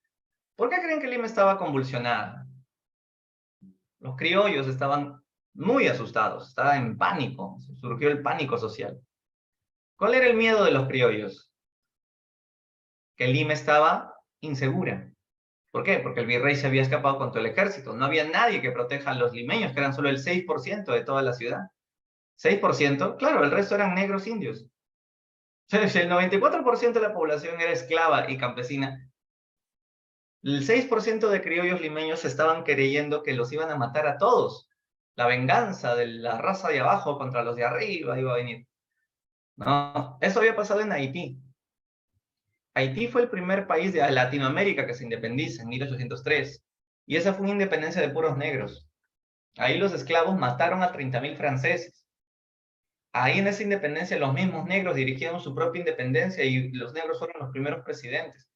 ¿Por qué creen que Lima estaba convulsionada? Los criollos estaban muy asustados, estaban en pánico, surgió el pánico social. ¿Cuál era el miedo de los criollos? Que Lima estaba insegura. ¿Por qué? Porque el virrey se había escapado con todo el ejército. No había nadie que proteja a los limeños, que eran solo el 6% de toda la ciudad. 6%, claro, el resto eran negros indios. Si el 94% de la población era esclava y campesina, el 6% de criollos limeños estaban creyendo que los iban a matar a todos. La venganza de la raza de abajo contra los de arriba iba a venir. No, eso había pasado en Haití. Haití fue el primer país de Latinoamérica que se independiza en 1803. Y esa fue una independencia de puros negros. Ahí los esclavos mataron a 30,000 franceses. Ahí en esa independencia los mismos negros dirigieron su propia independencia y los negros fueron los primeros presidentes.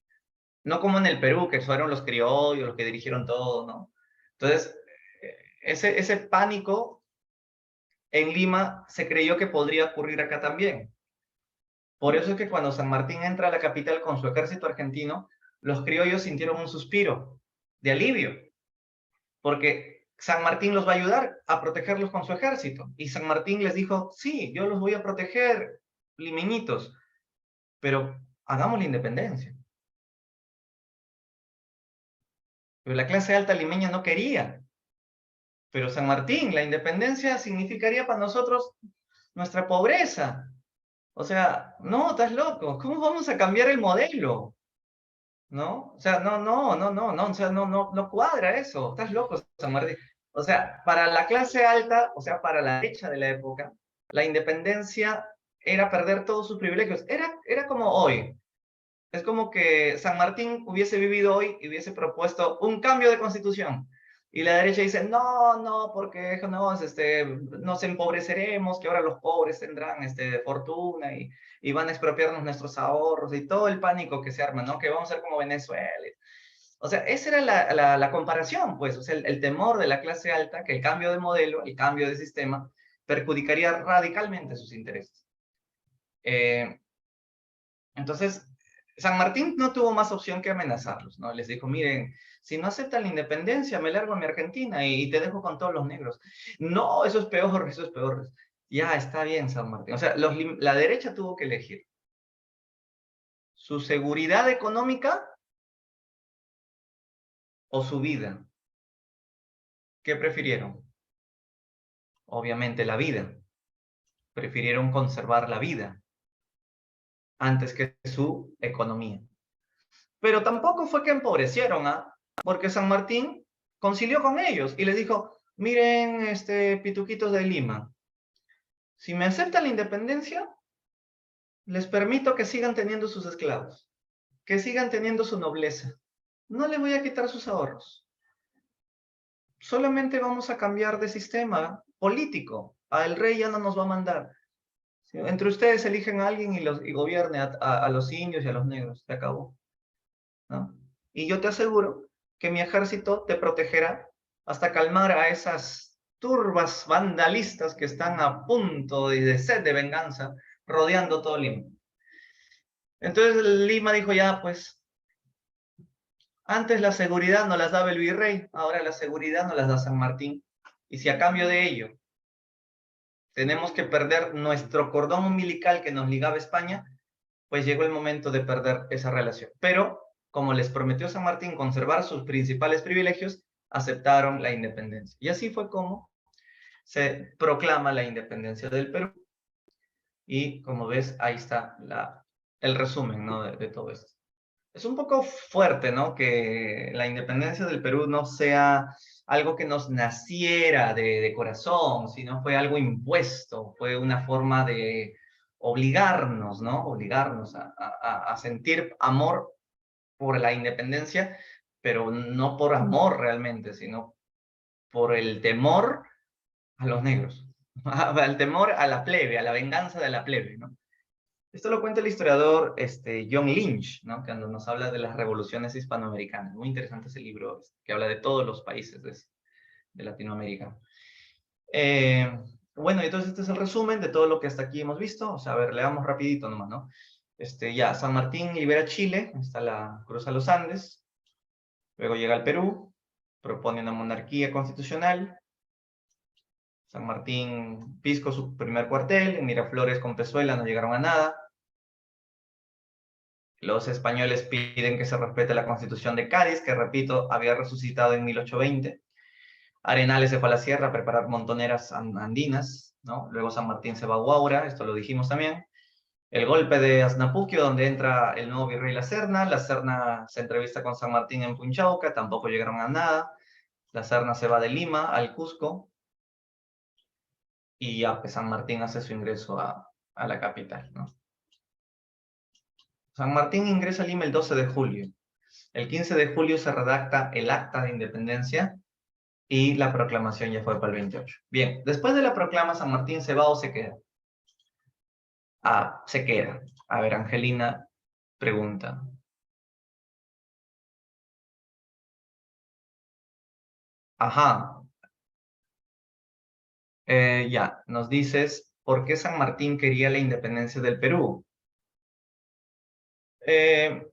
No como en el Perú, que fueron los criollos los que dirigieron todo, ¿no? Entonces, ese pánico en Lima se creyó que podría ocurrir acá también. Por eso es que cuando San Martín entra a la capital con su ejército argentino, los criollos sintieron un suspiro de alivio, porque San Martín los va a ayudar a protegerlos con su ejército. Y San Martín les dijo, sí, yo los voy a proteger, limeñitos, pero hagamos la independencia. Pero la clase alta limeña no quería. Pero San Martín, la independencia significaría para nosotros nuestra pobreza. O sea, no, estás loco. ¿Cómo vamos a cambiar el modelo? ¿No? O sea, no, o sea, no cuadra eso. Estás loco, San Martín. O sea, para la clase alta, o sea, para la derecha de la época, la independencia era perder todos sus privilegios. Era como hoy. Es como que San Martín hubiese vivido hoy y hubiese propuesto un cambio de constitución. Y la derecha dice, no, no, porque no, nos empobreceremos, que ahora los pobres tendrán fortuna y van a expropiarnos nuestros ahorros y todo el pánico que se arma, ¿no? Que vamos a ser como Venezuela. O sea, esa era la comparación, pues, o sea, el temor de la clase alta, que el cambio de modelo, el cambio de sistema, perjudicaría radicalmente sus intereses. Entonces, San Martín no tuvo más opción que amenazarlos, ¿no? Les dijo, miren, si no aceptan la independencia, me largo a mi Argentina y te dejo con todos los negros. No, eso es peor, eso es peor. Ya, está bien, San Martín. O sea, la derecha tuvo que elegir su seguridad económica o su vida. ¿Qué prefirieron? Obviamente la vida. Prefirieron conservar la vida antes que su economía. Pero tampoco fue que empobrecieron, ¿ah? Porque San Martín concilió con ellos y les dijo, miren, pituquitos de Lima, si me aceptan la independencia, les permito que sigan teniendo sus esclavos, que sigan teniendo su nobleza. No les voy a quitar sus ahorros. Solamente vamos a cambiar de sistema político. El rey ya no nos va a mandar. Entre ustedes eligen a alguien y gobierne a los indios y a los negros. Se acabó, ¿no? Y yo te aseguro que mi ejército te protegerá hasta calmar a esas turbas vandalistas que están a punto de sed de venganza rodeando todo Lima. Entonces Lima dijo, ya pues, antes la seguridad nos las daba el virrey, ahora la seguridad nos las da San Martín. Y si a cambio de ello tenemos que perder nuestro cordón umbilical que nos ligaba a España, pues llegó el momento de perder esa relación. Pero, como les prometió San Martín conservar sus principales privilegios, aceptaron la independencia. Y así fue como se proclama la independencia del Perú. Y como ves, ahí está el resumen, ¿no? de todo esto. Es un poco fuerte, ¿no? Que la independencia del Perú no sea algo que nos naciera de corazón, sino fue algo impuesto, fue una forma de obligarnos, ¿no? Obligarnos a sentir amor por la independencia, pero no por amor realmente, sino por el temor a los negros, al temor a la plebe, a la venganza de la plebe, ¿no? Esto lo cuenta el historiador John Lynch, ¿no? Cuando nos habla de las revoluciones hispanoamericanas. Muy interesante ese libro que habla de todos los países de Latinoamérica. Bueno, entonces este es el resumen de todo lo que hasta aquí hemos visto. O sea, a ver, leamos rapidito nomás, ¿no? Ya, San Martín libera Chile, cruza los Andes, luego llega al Perú, propone una monarquía constitucional. San Martín Pisco su primer cuartel, en Miraflores con Pezuela no llegaron a nada. Los españoles piden que se respete la Constitución de Cádiz, que repito, había resucitado en 1820. Arenales se fue a la sierra a preparar montoneras andinas, ¿no? Luego San Martín se va a Huaura, esto lo dijimos también. El golpe de Aznapuquio, donde entra el nuevo virrey La Serna se entrevista con San Martín en Punchauca, tampoco llegaron a nada. La Serna se va de Lima al Cusco, y ya pues, San Martín hace su ingreso a la capital, ¿no? San Martín ingresa a Lima el 12 de julio. El 15 de julio se redacta el acta de independencia y la proclamación ya fue para el 28. Bien, después de la proclama, ¿San Martín se va o se queda? Ah, se queda. A ver, Angelina pregunta. Ajá. Ya, nos dices, ¿por qué San Martín quería la independencia del Perú? Eh,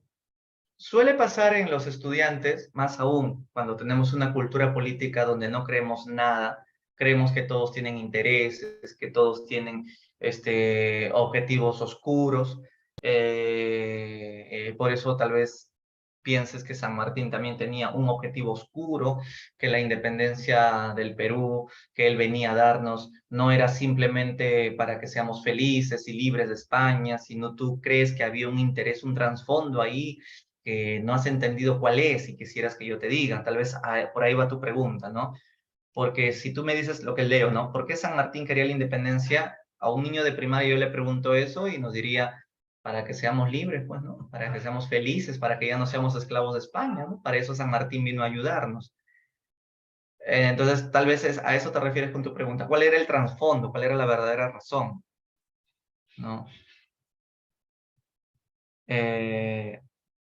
Suele pasar en los estudiantes, más aún cuando tenemos una cultura política donde no creemos nada, creemos que todos tienen intereses, que todos tienen objetivos oscuros. Por eso tal vez pienses que San Martín también tenía un objetivo oscuro, que la independencia del Perú que él venía a darnos no era simplemente para que seamos felices y libres de España, sino tú crees que había un interés, un trasfondo ahí que no has entendido cuál es y quisieras que yo te diga. Tal vez por ahí va tu pregunta, ¿no? Porque si tú me dices lo que leo, ¿no? ¿Por qué San Martín quería la independencia? A un niño de primaria yo le pregunto eso y nos diría, para que seamos libres, pues, ¿no? Para que seamos felices, para que ya no seamos esclavos de España, ¿no? Para eso San Martín vino a ayudarnos. Entonces, tal vez a eso te refieres con tu pregunta. ¿Cuál era el trasfondo? ¿Cuál era la verdadera razón? ¿No?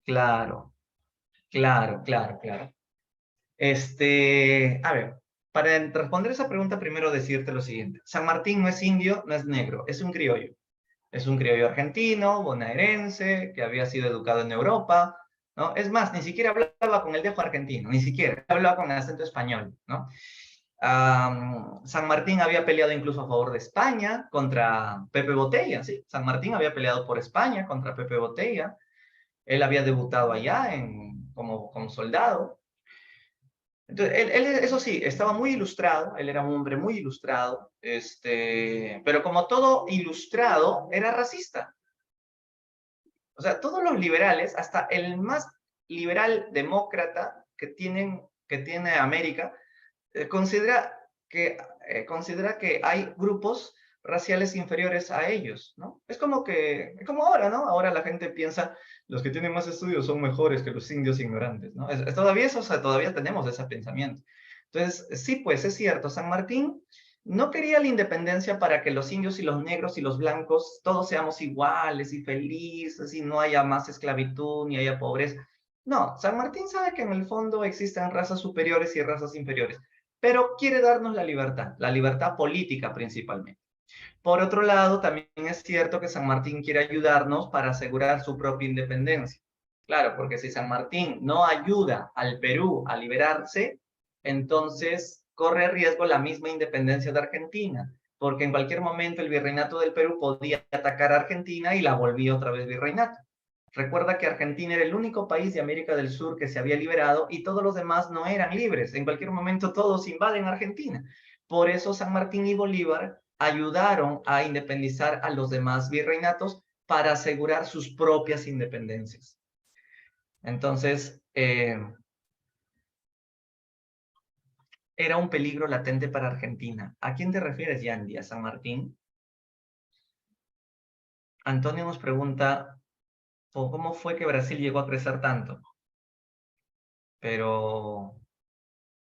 Claro, claro. A ver, para responder esa pregunta, primero decirte lo siguiente. San Martín no es indio, no es negro, es un criollo. Es un criollo argentino, bonaerense, que había sido educado en Europa, ¿no? Es más, ni siquiera hablaba con el dejo argentino, ni siquiera hablaba con el acento español, ¿no? San Martín había peleado incluso a favor de España contra Pepe Botella, ¿sí? San Martín había peleado por España contra Pepe Botella. Él había debutado allá como soldado. Entonces, eso sí, estaba muy ilustrado, él era un hombre muy ilustrado, pero como todo ilustrado, era racista. O sea, todos los liberales, hasta el más liberal demócrata que tiene América, considera que hay grupos raciales inferiores a ellos, ¿no? Es como ahora, ¿no? Ahora la gente piensa, los que tienen más estudios son mejores que los indios ignorantes, ¿no? Todavía eso, o sea, todavía tenemos ese pensamiento. Entonces, sí, pues es cierto, San Martín no quería la independencia para que los indios y los negros y los blancos todos seamos iguales y felices y no haya más esclavitud ni haya pobreza. No, San Martín sabe que en el fondo existen razas superiores y razas inferiores, pero quiere darnos la libertad política principalmente. Por otro lado, también es cierto que San Martín quiere ayudarnos para asegurar su propia independencia. Claro, porque si San Martín no ayuda al Perú a liberarse, entonces corre riesgo la misma independencia de Argentina, porque en cualquier momento el virreinato del Perú podía atacar a Argentina y la volvía otra vez virreinato. Recuerda que Argentina era el único país de América del Sur que se había liberado y todos los demás no eran libres. En cualquier momento todos invaden Argentina. Por eso San Martín y Bolívar ayudaron a independizar a los demás virreinatos para asegurar sus propias independencias. Entonces, era un peligro latente para Argentina. ¿A quién te refieres, Yandy? ¿A San Martín? Antonio nos pregunta, ¿cómo fue que Brasil llegó a crecer tanto? Pero,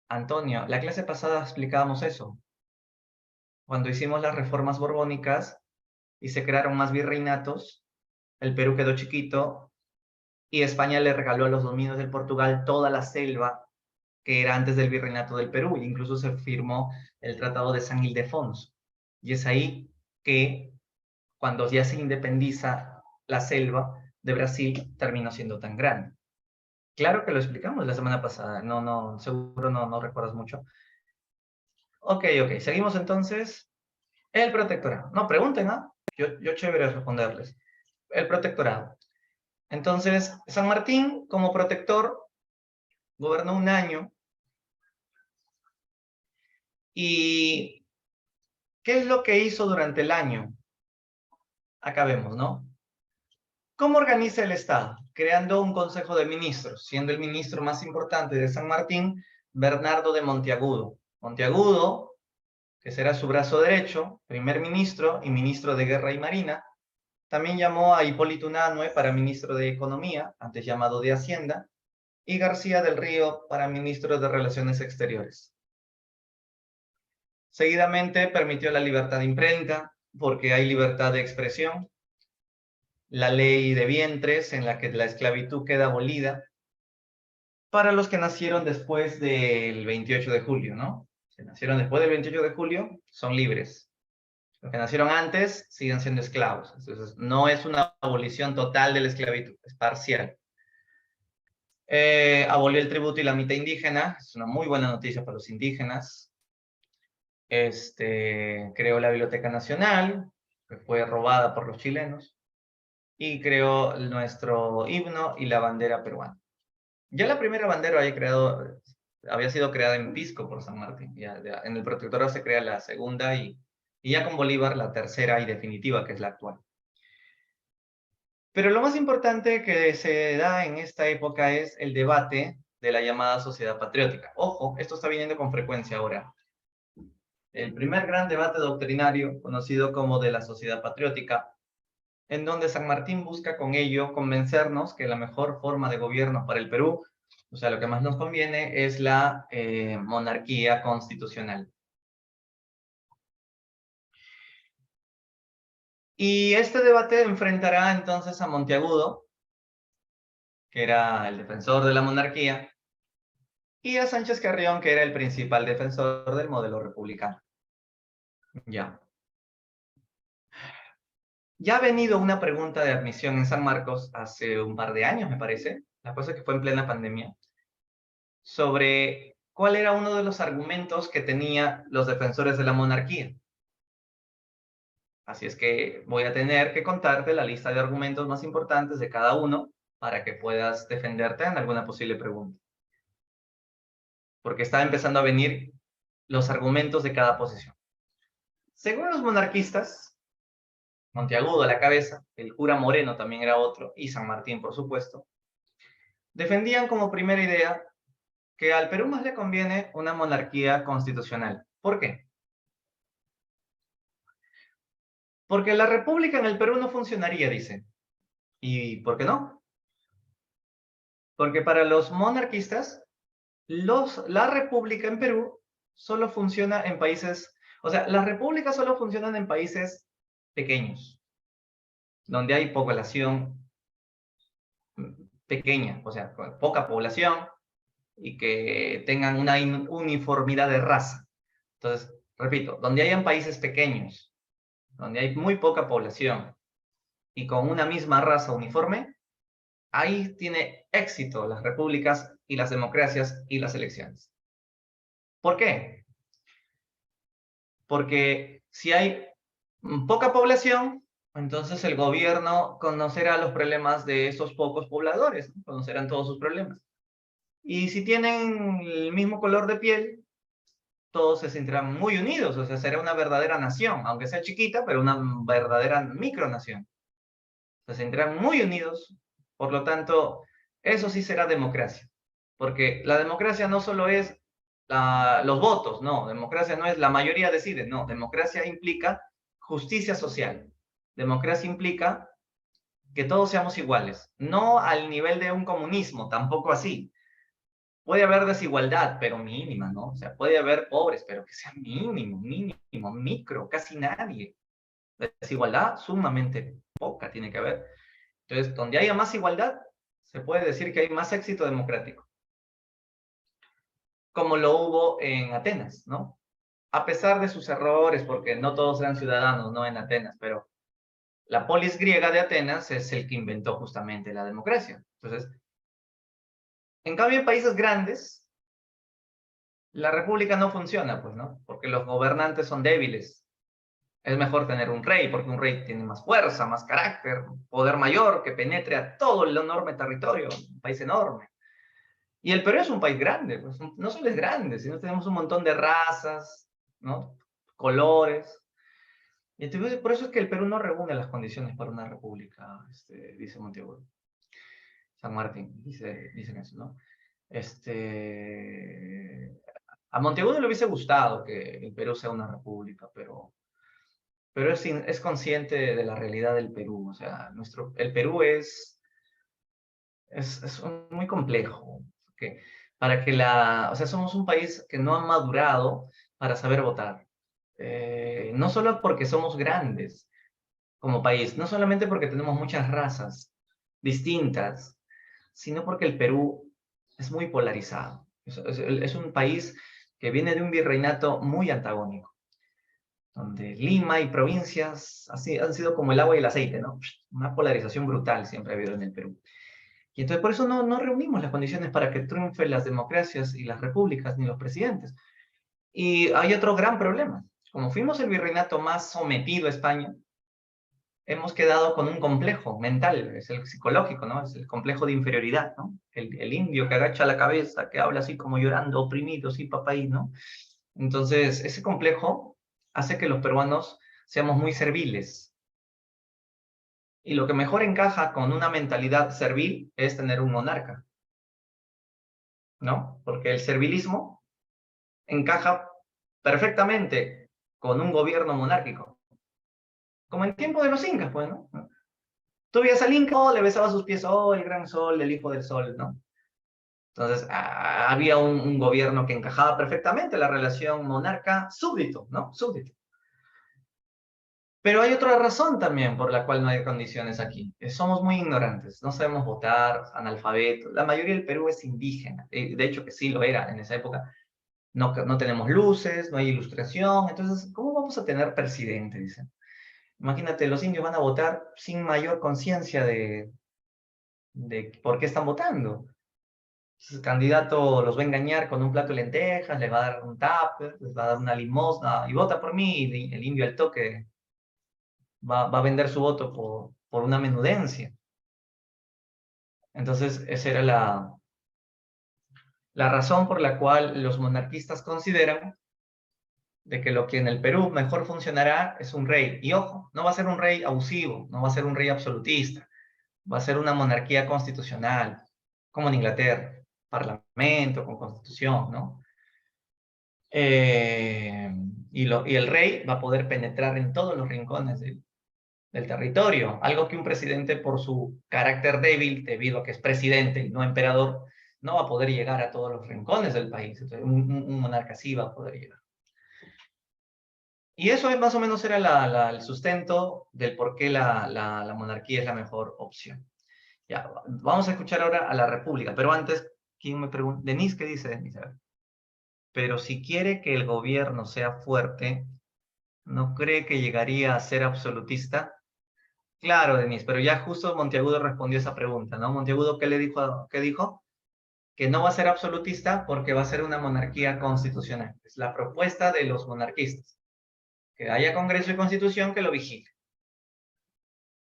Antonio, la clase pasada explicábamos eso. Cuando hicimos las reformas borbónicas y se crearon más virreinatos, el Perú quedó chiquito y España le regaló a los dominios del Portugal toda la selva que era antes del virreinato del Perú. E incluso se firmó el Tratado de San Ildefonso. Y es ahí que, cuando ya se independiza la selva de Brasil, terminó siendo tan grande. Claro que lo explicamos la semana pasada. Seguro no recuerdas mucho. Ok, seguimos entonces. El protectorado. No, pregunten, ¿ah? Yo chévere responderles. El protectorado. Entonces, San Martín, como protector, gobernó un año. ¿Y qué es lo que hizo durante el año? Acá vemos, ¿no? ¿Cómo organiza el Estado? Creando un Consejo de Ministros, siendo el ministro más importante de San Martín, Bernardo de Monteagudo. Monteagudo, que será su brazo derecho, primer ministro y ministro de Guerra y Marina, también llamó a Hipólito Unanue para ministro de Economía, antes llamado de Hacienda, y García del Río para ministro de Relaciones Exteriores. Seguidamente permitió la libertad de imprenta, porque hay libertad de expresión, la ley de vientres, en la que la esclavitud queda abolida, para los que nacieron después del 28 de julio, ¿no? Si nacieron después del 28 de julio, son libres. Los que nacieron antes siguen siendo esclavos. Entonces, no es una abolición total de la esclavitud, es parcial. Abolió el tributo y la mitad indígena, es una muy buena noticia para los indígenas. Creó la Biblioteca Nacional, que fue robada por los chilenos, y creó nuestro himno y la bandera peruana. Ya la primera bandera había sido creada en Pisco por San Martín. Ya en el protectorado se crea la segunda y ya con Bolívar la tercera y definitiva, que es la actual. Pero lo más importante que se da en esta época es el debate de la llamada sociedad patriótica. Ojo, esto está viniendo con frecuencia ahora. El primer gran debate doctrinario, conocido como de la sociedad patriótica, en donde San Martín busca con ello convencernos que la mejor forma de gobierno para el Perú O sea, lo que más nos conviene es la monarquía constitucional. Y este debate enfrentará entonces a Monteagudo, que era el defensor de la monarquía, y a Sánchez Carrión, que era el principal defensor del modelo republicano. Ya. Ya ha venido una pregunta de admisión en San Marcos hace un par de años, me parece. La cosa que fue en plena pandemia, sobre cuál era uno de los argumentos que tenían los defensores de la monarquía. Así es que voy a tener que contarte la lista de argumentos más importantes de cada uno para que puedas defenderte en alguna posible pregunta. Porque está empezando a venir los argumentos de cada posición. Según los monarquistas, Monteagudo a la cabeza, el cura Moreno también era otro, y San Martín, por supuesto, defendían como primera idea que al Perú más le conviene una monarquía constitucional. ¿Por qué? Porque la república en el Perú no funcionaría, dicen. ¿Y por qué no? Porque para los monarquistas, la república en Perú solo funciona en países, o sea, las repúblicas solo funcionan en países pequeños, donde hay población pequeña, o sea, con poca población y que tengan una uniformidad de raza. Entonces, repito, donde hayan países pequeños, donde hay muy poca población y con una misma raza uniforme, ahí tiene éxito las repúblicas y las democracias y las elecciones. ¿Por qué? Porque si hay poca población, entonces el gobierno conocerá los problemas de esos pocos pobladores, ¿no? Conocerán todos sus problemas. Y si tienen el mismo color de piel, todos se sentirán muy unidos, o sea, será una verdadera nación, aunque sea chiquita, pero una verdadera micronación. Se sentirán muy unidos, por lo tanto, eso sí será democracia. Porque la democracia no solo es los votos, no, democracia no es la mayoría decide, no, democracia implica justicia social. Democracia implica que todos seamos iguales, no al nivel de un comunismo, tampoco así. Puede haber desigualdad, pero mínima, ¿no? O sea, puede haber pobres, pero que sea mínimo, mínimo, micro, casi nadie. Desigualdad sumamente poca tiene que haber. Entonces, donde haya más igualdad, se puede decir que hay más éxito democrático, como lo hubo en Atenas, ¿no? A pesar de sus errores, porque no todos eran ciudadanos, ¿no? En Atenas, pero la polis griega de Atenas es el que inventó justamente la democracia. Entonces, en cambio, en países grandes, la república no funciona, pues, ¿no? Porque los gobernantes son débiles. Es mejor tener un rey, porque un rey tiene más fuerza, más carácter, poder mayor que penetre a todo el enorme territorio, un país enorme. Y el Perú es un país grande, pues, no solo es grande, sino tenemos un montón de razas, ¿no? Colores. Y entonces, por eso es que el Perú no reúne las condiciones para una república, dice Monteagudo. San Martín, dicen eso, ¿no? A Monteagudo le hubiese gustado que el Perú sea una república, pero es consciente de la realidad del Perú. O sea, el Perú es muy complejo. Que para que o sea, somos un país que no ha madurado para saber votar. No solo porque somos grandes como país, no solamente porque tenemos muchas razas distintas, sino porque el Perú es muy polarizado. Es un país que viene de un virreinato muy antagónico, donde Lima y provincias así, han sido como el agua y el aceite, ¿no? Una polarización brutal siempre ha habido en el Perú. Y entonces por eso no reunimos las condiciones para que triunfen las democracias y las repúblicas ni los presidentes. Y hay otro gran problema. Como fuimos el virreinato más sometido a España, hemos quedado con un complejo mental, es el psicológico, ¿no? Es el complejo de inferioridad, ¿no? El indio que agacha la cabeza, que habla así como llorando, oprimido, sí, papá, ¿no? Entonces, ese complejo hace que los peruanos seamos muy serviles. Y lo que mejor encaja con una mentalidad servil es tener un monarca, ¿no? Porque el servilismo encaja perfectamente con un gobierno monárquico. Como en tiempo de los incas, pues, ¿no? Tú veías al inca, oh, le besaba sus pies, oh, el gran sol, el hijo del sol, ¿no? Entonces, había un gobierno que encajaba perfectamente la relación monarca-súbdito, ¿no? Súbdito. Pero hay otra razón también por la cual no hay condiciones aquí. Somos muy ignorantes, no sabemos votar, analfabetos. La mayoría del Perú es indígena. De hecho, que sí lo era en esa época. No tenemos luces, no hay ilustración. Entonces, ¿cómo vamos a tener presidente? Dicen. Imagínate, los indios van a votar sin mayor conciencia de por qué están votando. Entonces, el candidato los va a engañar con un plato de lentejas, les va a dar un tupper, les va a dar una limosna y vota por mí. Y el indio al toque va a vender su voto por una menudencia. Entonces, esa era la razón por la cual los monarquistas consideran de que lo que en el Perú mejor funcionará es un rey. Y ojo, no va a ser un rey abusivo, no va a ser un rey absolutista, va a ser una monarquía constitucional, como en Inglaterra, parlamento con constitución, ¿no? Eh, y el rey va a poder penetrar en todos los rincones del territorio, algo que un presidente por su carácter débil, debido a que es presidente y no emperador, no va a poder llegar a todos los rincones del país. Entonces, un monarca sí va a poder llegar. Y eso más o menos era el sustento del por qué la monarquía es la mejor opción. Ya, vamos a escuchar ahora a la república, pero antes, ¿quién me pregunta? Denise, ¿qué dice Denise? A ver. Pero si quiere que el gobierno sea fuerte, ¿no cree que llegaría a ser absolutista? Claro, Denise, pero ya justo Monteagudo respondió esa pregunta, ¿no? Monteagudo, ¿qué le dijo? ¿Qué dijo? Que no va a ser absolutista porque va a ser una monarquía constitucional. Es la propuesta de los monarquistas. Que haya Congreso y Constitución que lo vigile.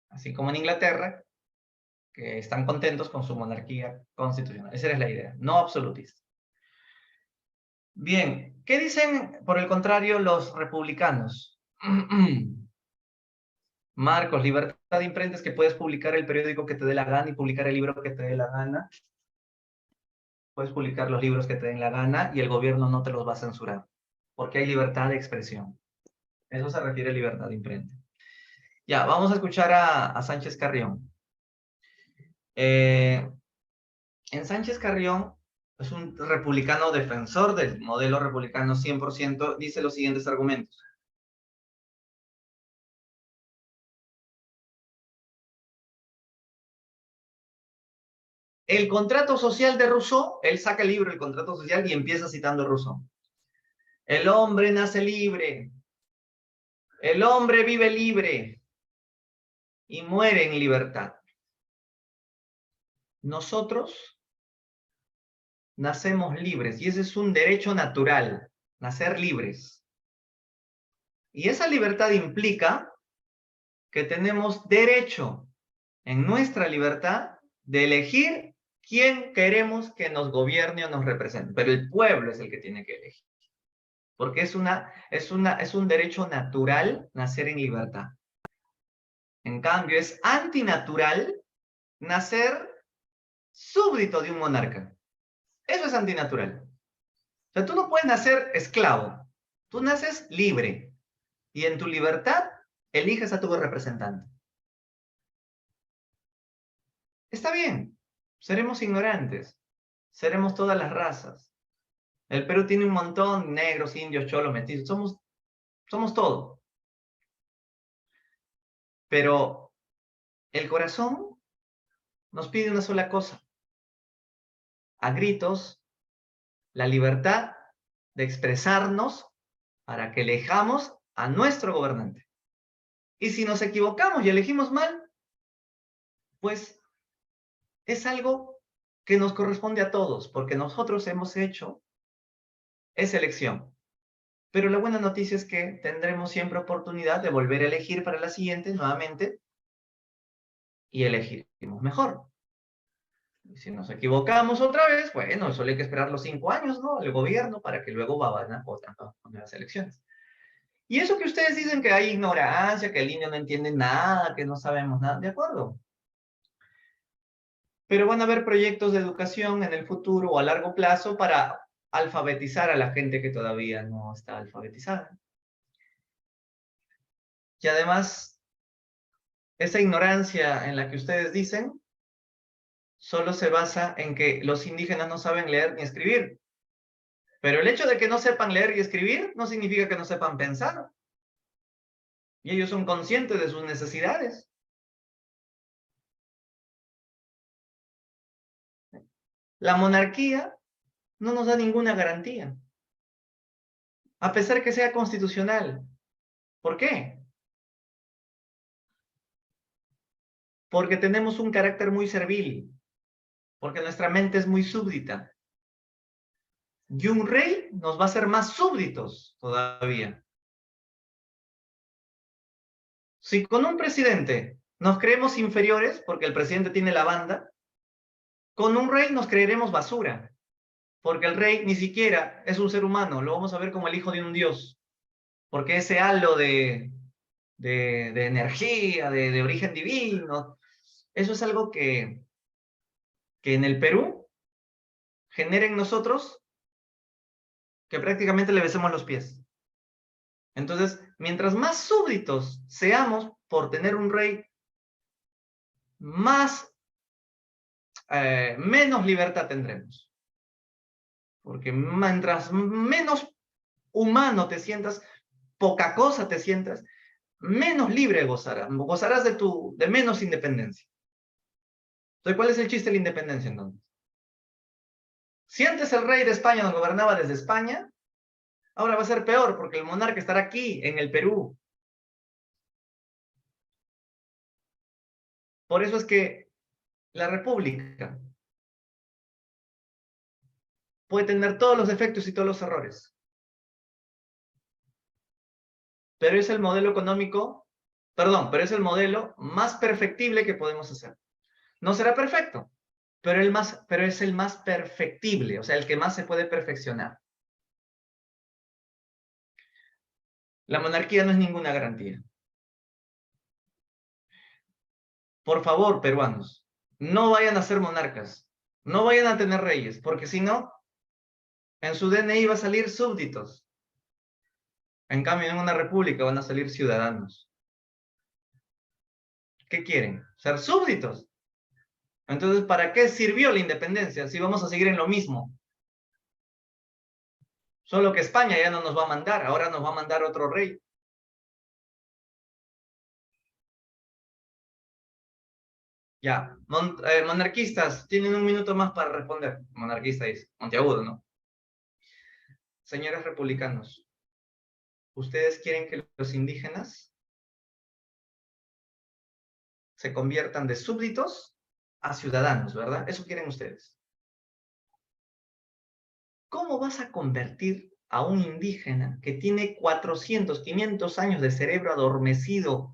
Así como en Inglaterra, que están contentos con su monarquía constitucional. Esa es la idea, no absolutista. Bien, ¿qué dicen, por el contrario, los republicanos? Marcos, libertad de imprenta es que puedes publicar el periódico que te dé la gana y publicar el libro que te dé la gana. Puedes publicar los libros que te den la gana y el gobierno no te los va a censurar, porque hay libertad de expresión. Eso se refiere a libertad de imprenta. Ya, vamos a escuchar a Sánchez Carrión. En Sánchez Carrión es un republicano defensor del modelo republicano 100%, dice los siguientes argumentos. El contrato social de Rousseau, él saca el libro El contrato social y empieza citando a Rousseau. El hombre nace libre, el hombre vive libre y muere en libertad. Nosotros nacemos libres y ese es un derecho natural, nacer libres. Y esa libertad implica que tenemos derecho en nuestra libertad de elegir quién queremos que nos gobierne o nos represente. Pero el pueblo es el que tiene que elegir. Porque es un derecho natural nacer en libertad. En cambio, es antinatural nacer súbdito de un monarca. Eso es antinatural. O sea, tú no puedes nacer esclavo. Tú naces libre. Y en tu libertad eliges a tu representante. Está bien. Seremos ignorantes. Seremos todas las razas. El Perú tiene un montón, negros, indios, cholos, mestizos. Somos todo. Pero el corazón nos pide una sola cosa. A gritos, la libertad de expresarnos para que elijamos a nuestro gobernante. Y si nos equivocamos y elegimos mal, pues es algo que nos corresponde a todos, porque nosotros hemos hecho esa elección. Pero la buena noticia es que tendremos siempre oportunidad de volver a elegir para la siguiente nuevamente y elegiremos mejor. Y si nos equivocamos otra vez, bueno, solo hay que esperar los 5 años, ¿no? El gobierno para que luego vayan a nuevas elecciones. Y eso que ustedes dicen que hay ignorancia, que el niño no entiende nada, que no sabemos nada, de acuerdo. Pero van a haber proyectos de educación en el futuro o a largo plazo para alfabetizar a la gente que todavía no está alfabetizada. Y además, esa ignorancia en la que ustedes dicen solo se basa en que los indígenas no saben leer ni escribir. Pero el hecho de que no sepan leer y escribir no significa que no sepan pensar. Y ellos son conscientes de sus necesidades. La monarquía no nos da ninguna garantía, a pesar que sea constitucional. ¿Por qué? Porque tenemos un carácter muy servil, porque nuestra mente es muy súbdita. Y un rey nos va a hacer más súbditos todavía. Si con un presidente nos creemos inferiores, porque el presidente tiene la banda, con un rey nos creeremos basura, porque el rey ni siquiera es un ser humano, lo vamos a ver como el hijo de un dios, porque ese halo de energía, de origen divino, eso es algo que en el Perú genera en nosotros que prácticamente le besemos los pies. Entonces, mientras más súbditos seamos por tener un rey, menos libertad tendremos. Porque mientras menos humano te sientas, poca cosa te sientas, menos libre gozarás de menos independencia. Entonces, ¿cuál es el chiste de la independencia entonces? Si antes el rey de España nos gobernaba desde España, ahora va a ser peor porque el monarca estará aquí, en el Perú. Por eso es que la república puede tener todos los defectos y todos los errores. Pero es el modelo económico, pero es el modelo más perfectible que podemos hacer. No será perfecto, pero es el más perfectible, o sea, el que más se puede perfeccionar. La monarquía no es ninguna garantía. Por favor, peruanos, no vayan a ser monarcas, no vayan a tener reyes, porque si no, en su DNI va a salir súbditos. En cambio, en una república van a salir ciudadanos. ¿Qué quieren? ¿Ser súbditos? Entonces, ¿para qué sirvió la independencia si vamos a seguir en lo mismo? Solo que España ya no nos va a mandar, ahora nos va a mandar otro rey. Ya, monarquistas, tienen un minuto más para responder. Monarquista dice, Monteagudo, ¿no? Señores republicanos, ¿ustedes quieren que los indígenas se conviertan de súbditos a ciudadanos, verdad? Eso quieren ustedes. ¿Cómo vas a convertir a un indígena que tiene 400, 500 años de cerebro adormecido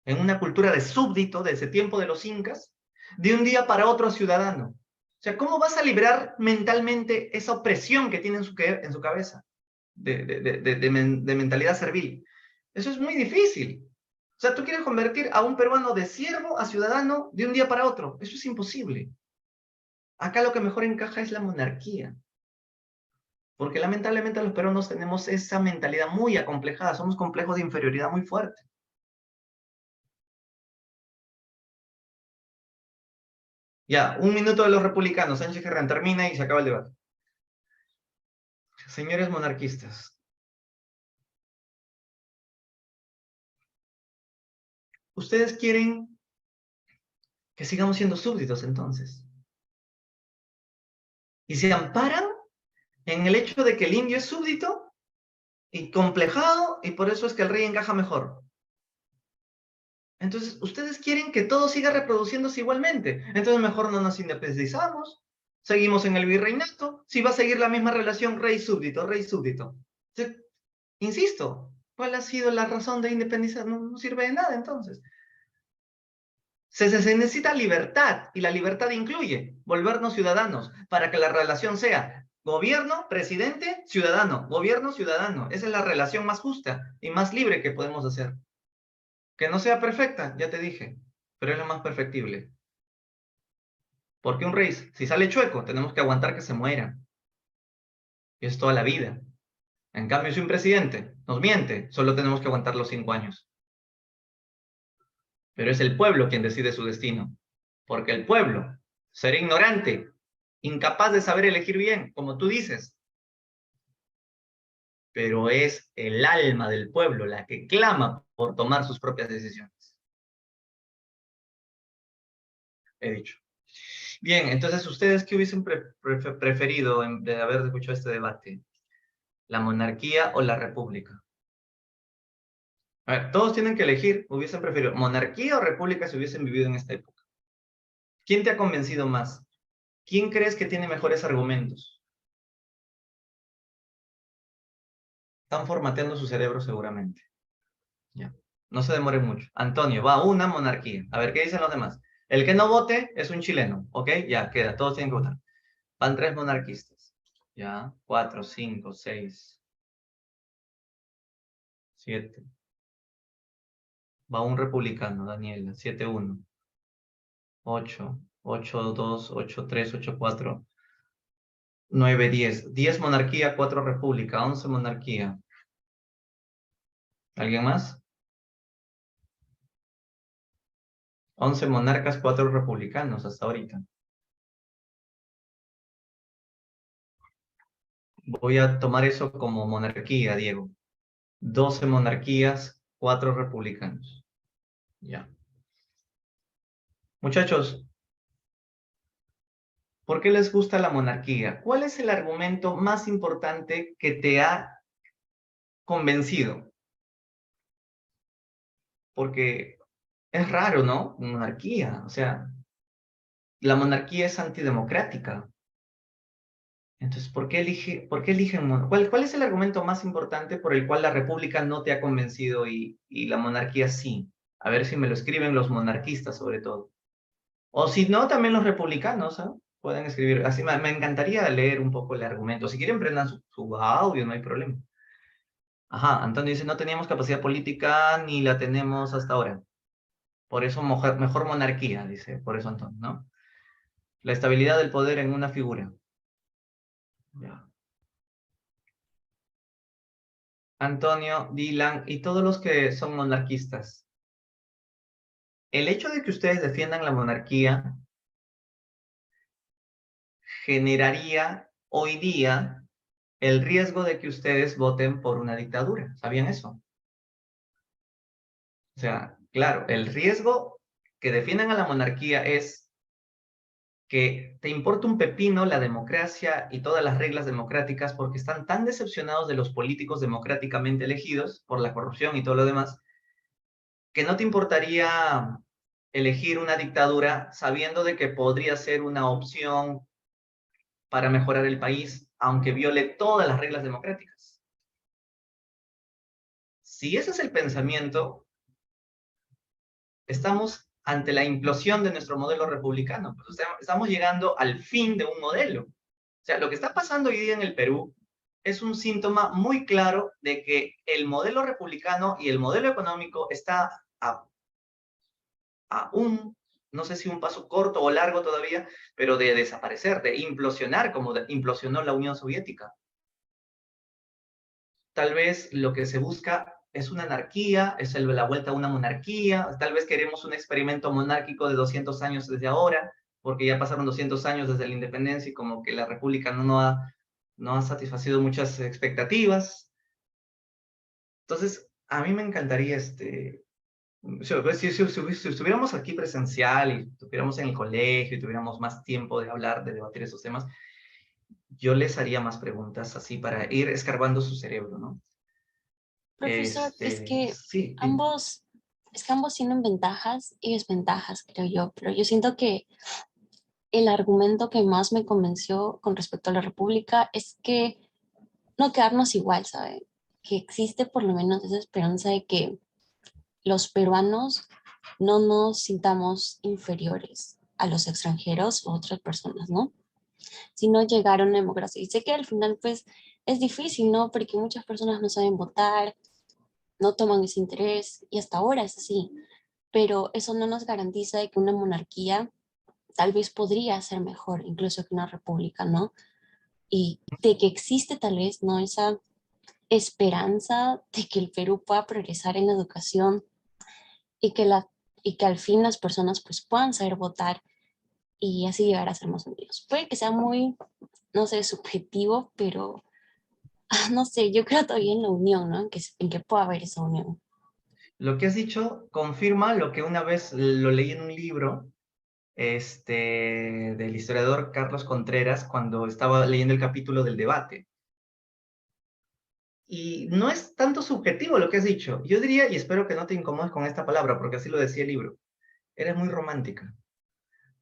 en una cultura de súbdito desde el tiempo de los incas, de un día para otro a ciudadano? O sea, ¿cómo vas a liberar mentalmente esa opresión que tiene en su cabeza de mentalidad servil? Eso es muy difícil. O sea, tú quieres convertir a un peruano de siervo a ciudadano de un día para otro. Eso es imposible. Acá lo que mejor encaja es la monarquía. Porque lamentablemente los peruanos tenemos esa mentalidad muy acomplejada. Somos complejos de inferioridad muy fuerte. Ya, un minuto de los republicanos. Sánchez Herrán termina y se acaba el debate. Señores monarquistas, ¿ustedes quieren que sigamos siendo súbditos entonces? ¿Y se amparan en el hecho de que el indio es súbdito y complejado y por eso es que el rey encaja mejor? Entonces, ustedes quieren que todo siga reproduciéndose igualmente. Entonces, mejor no nos independizamos, seguimos en el virreinato, si va a seguir la misma relación rey-súbdito, rey-súbdito. Insisto, ¿cuál ha sido la razón de independizar? No, no sirve de nada, entonces. Se necesita libertad, y la libertad incluye volvernos ciudadanos, para que la relación sea gobierno, presidente, ciudadano, gobierno, ciudadano. Esa es la relación más justa y más libre que podemos hacer. Que no sea perfecta, ya te dije, pero es lo más perfectible. Porque un rey, si sale chueco, tenemos que aguantar que se muera. Y es toda la vida. En cambio, si un presidente nos miente, solo tenemos que aguantar los 5 años. Pero es el pueblo quien decide su destino. porque el pueblo será ignorante, incapaz de saber elegir bien, como tú dices, pero es el alma del pueblo la que clama por tomar sus propias decisiones. He dicho. Bien, entonces, ¿ustedes qué hubiesen preferido de haber escuchado este debate? ¿La monarquía o la república? A ver, todos tienen que elegir, hubiesen preferido monarquía o república si hubiesen vivido en esta época. ¿Quién te ha convencido más? ¿Quién crees que tiene mejores argumentos? Están formateando su cerebro seguramente. Ya. No se demore mucho. Antonio, va una monarquía. A ver, ¿qué dicen los demás? El que no vote es un chileno, ¿ok? Ya, queda, todos tienen que votar. Van 3 monarquistas. Ya, 4, 5, 6, 7. Va un republicano, Daniela, 7-1. 8, 8-2, 8-3, 8-4, 9-10. 10 monarquía, 4 república, 11 monarquía. ¿Alguien más? 11 monarcas, 4 republicanos hasta ahorita. Voy a tomar eso como monarquía, Diego. 12 monarquías, 4 republicanos. Ya. Muchachos, ¿por qué les gusta la monarquía? ¿Cuál es el argumento más importante que te ha convencido? Porque es raro, ¿no? Monarquía, o sea, la monarquía es antidemocrática. Entonces, ¿por qué eligen ¿Cuál es el argumento más importante por el cual la república no te ha convencido y la monarquía sí? A ver si me lo escriben los monarquistas sobre todo. O si no, también los republicanos, ¿ah? Pueden escribir. Así me encantaría leer un poco el argumento. Si quieren, prendan su audio, no hay problema. Ajá, Antonio dice, no teníamos capacidad política ni la tenemos hasta ahora. Por eso mejor monarquía, dice, por eso Antonio, ¿no? La estabilidad del poder en una figura. Ya. Antonio, Dylan y todos los que son monarquistas. El hecho de que ustedes defiendan la monarquía generaría hoy día el riesgo de que ustedes voten por una dictadura. ¿Sabían eso? O sea, claro, el riesgo que defiendan a la monarquía es que te importa un pepino la democracia y todas las reglas democráticas porque están tan decepcionados de los políticos democráticamente elegidos por la corrupción y todo lo demás, que no te importaría elegir una dictadura sabiendo de que podría ser una opción para mejorar el país, aunque viole todas las reglas democráticas. Si ese es el pensamiento, estamos ante la implosión de nuestro modelo republicano. Pues, o sea, estamos llegando al fin de un modelo. O sea, lo que está pasando hoy día en el Perú es un síntoma muy claro de que el modelo republicano y el modelo económico está a un, no sé si un paso corto o largo todavía, pero de desaparecer, de implosionar como implosionó la Unión Soviética. Tal vez lo que se busca es una anarquía, es la vuelta a una monarquía, tal vez queremos un experimento monárquico de 200 años desde ahora, porque ya pasaron 200 años desde la independencia y como que la república no ha satisfacido muchas expectativas. Entonces, a mí me encantaría si estuviéramos aquí presencial y estuviéramos en el colegio y tuviéramos más tiempo de hablar, de debatir esos temas, yo les haría más preguntas así para ir escarbando su cerebro, ¿no? Profesor, Sí, es que ambos tienen ventajas y desventajas, creo yo, pero yo siento que el argumento que más me convenció con respecto a la República es que no quedarnos igual, ¿sabe? Que existe por lo menos esa esperanza de que los peruanos no nos sintamos inferiores a los extranjeros o otras personas, ¿no? Sino llegar a una democracia. Y sé que al final, pues, es difícil, ¿no? Porque muchas personas no saben votar, no toman ese interés y hasta ahora es así, pero eso no nos garantiza de que una monarquía tal vez podría ser mejor incluso que una república, ¿no? Y de que existe tal vez, ¿no? Esa esperanza de que el Perú pueda progresar en la educación y que, y que al fin las personas pues puedan saber votar y así llegar a ser más unidos. Puede que sea muy, no sé, subjetivo, pero no sé, yo creo todavía en la unión, ¿no? En que pueda haber esa unión. Lo que has dicho confirma lo que una vez lo leí en un libro del historiador Carlos Contreras cuando estaba leyendo el capítulo del debate. Y no es tanto subjetivo lo que has dicho. Yo diría, y espero que no te incomodes con esta palabra, porque así lo decía el libro, eres muy romántica.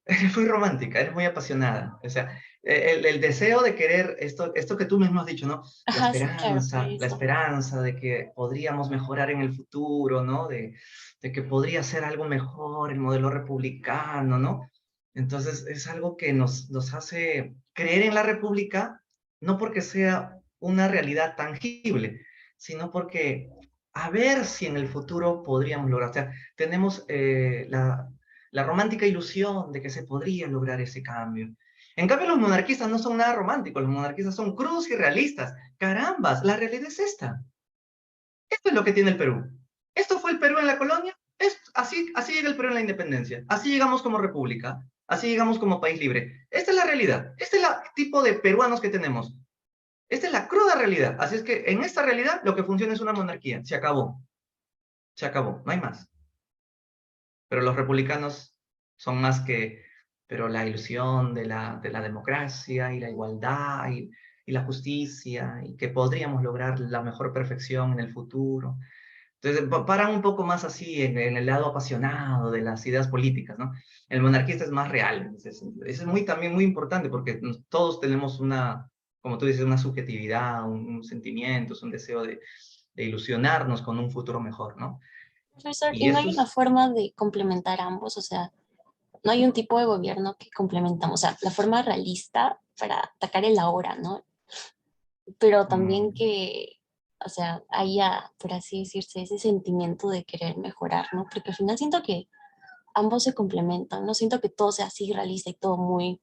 Eres muy romántica, eres muy apasionada. O sea, el deseo de querer esto que tú mismo has dicho, ¿no? Ajá, sí, claro, por La eso. esperanza de que podríamos mejorar en el futuro, ¿no? De que podría ser algo mejor el modelo republicano, ¿no? Entonces, es algo que nos hace creer en la república, no porque sea una realidad tangible, sino porque a ver si en el futuro podríamos lograr. O sea, tenemos la romántica ilusión de que se podría lograr ese cambio. En cambio, los monarquistas no son nada románticos, los monarquistas son crudos y realistas. Carambas, la realidad es esta. Esto es lo que tiene el Perú. Esto fue el Perú en la colonia, así llega el Perú en la independencia, así llegamos como república, así llegamos como país libre. Esta es la realidad, este es el tipo de peruanos que tenemos. Esta es la cruda realidad. Así es que en esta realidad lo que funciona es una monarquía. Se acabó, no hay más. Pero los republicanos son más que, pero la ilusión de la democracia y la igualdad y la justicia y que podríamos lograr la mejor perfección en el futuro. Entonces, paran un poco más así en el lado apasionado de las ideas políticas, ¿no? El monarquista es más real en ese sentido. Eso es muy, también muy importante porque todos tenemos una, como tú dices, una subjetividad, un sentimiento, un deseo de ilusionarnos con un futuro mejor, ¿no? Profesor, ¿y Y no hay esto una es, forma de complementar ambos? O sea, no hay un tipo de gobierno que complementamos, o sea, la forma realista para atacar el ahora, ¿no? Pero también mm, que, o sea, haya, por así decirse, ese sentimiento de querer mejorar, ¿no? Porque al final siento que ambos se complementan, no siento que todo sea así realista y todo muy,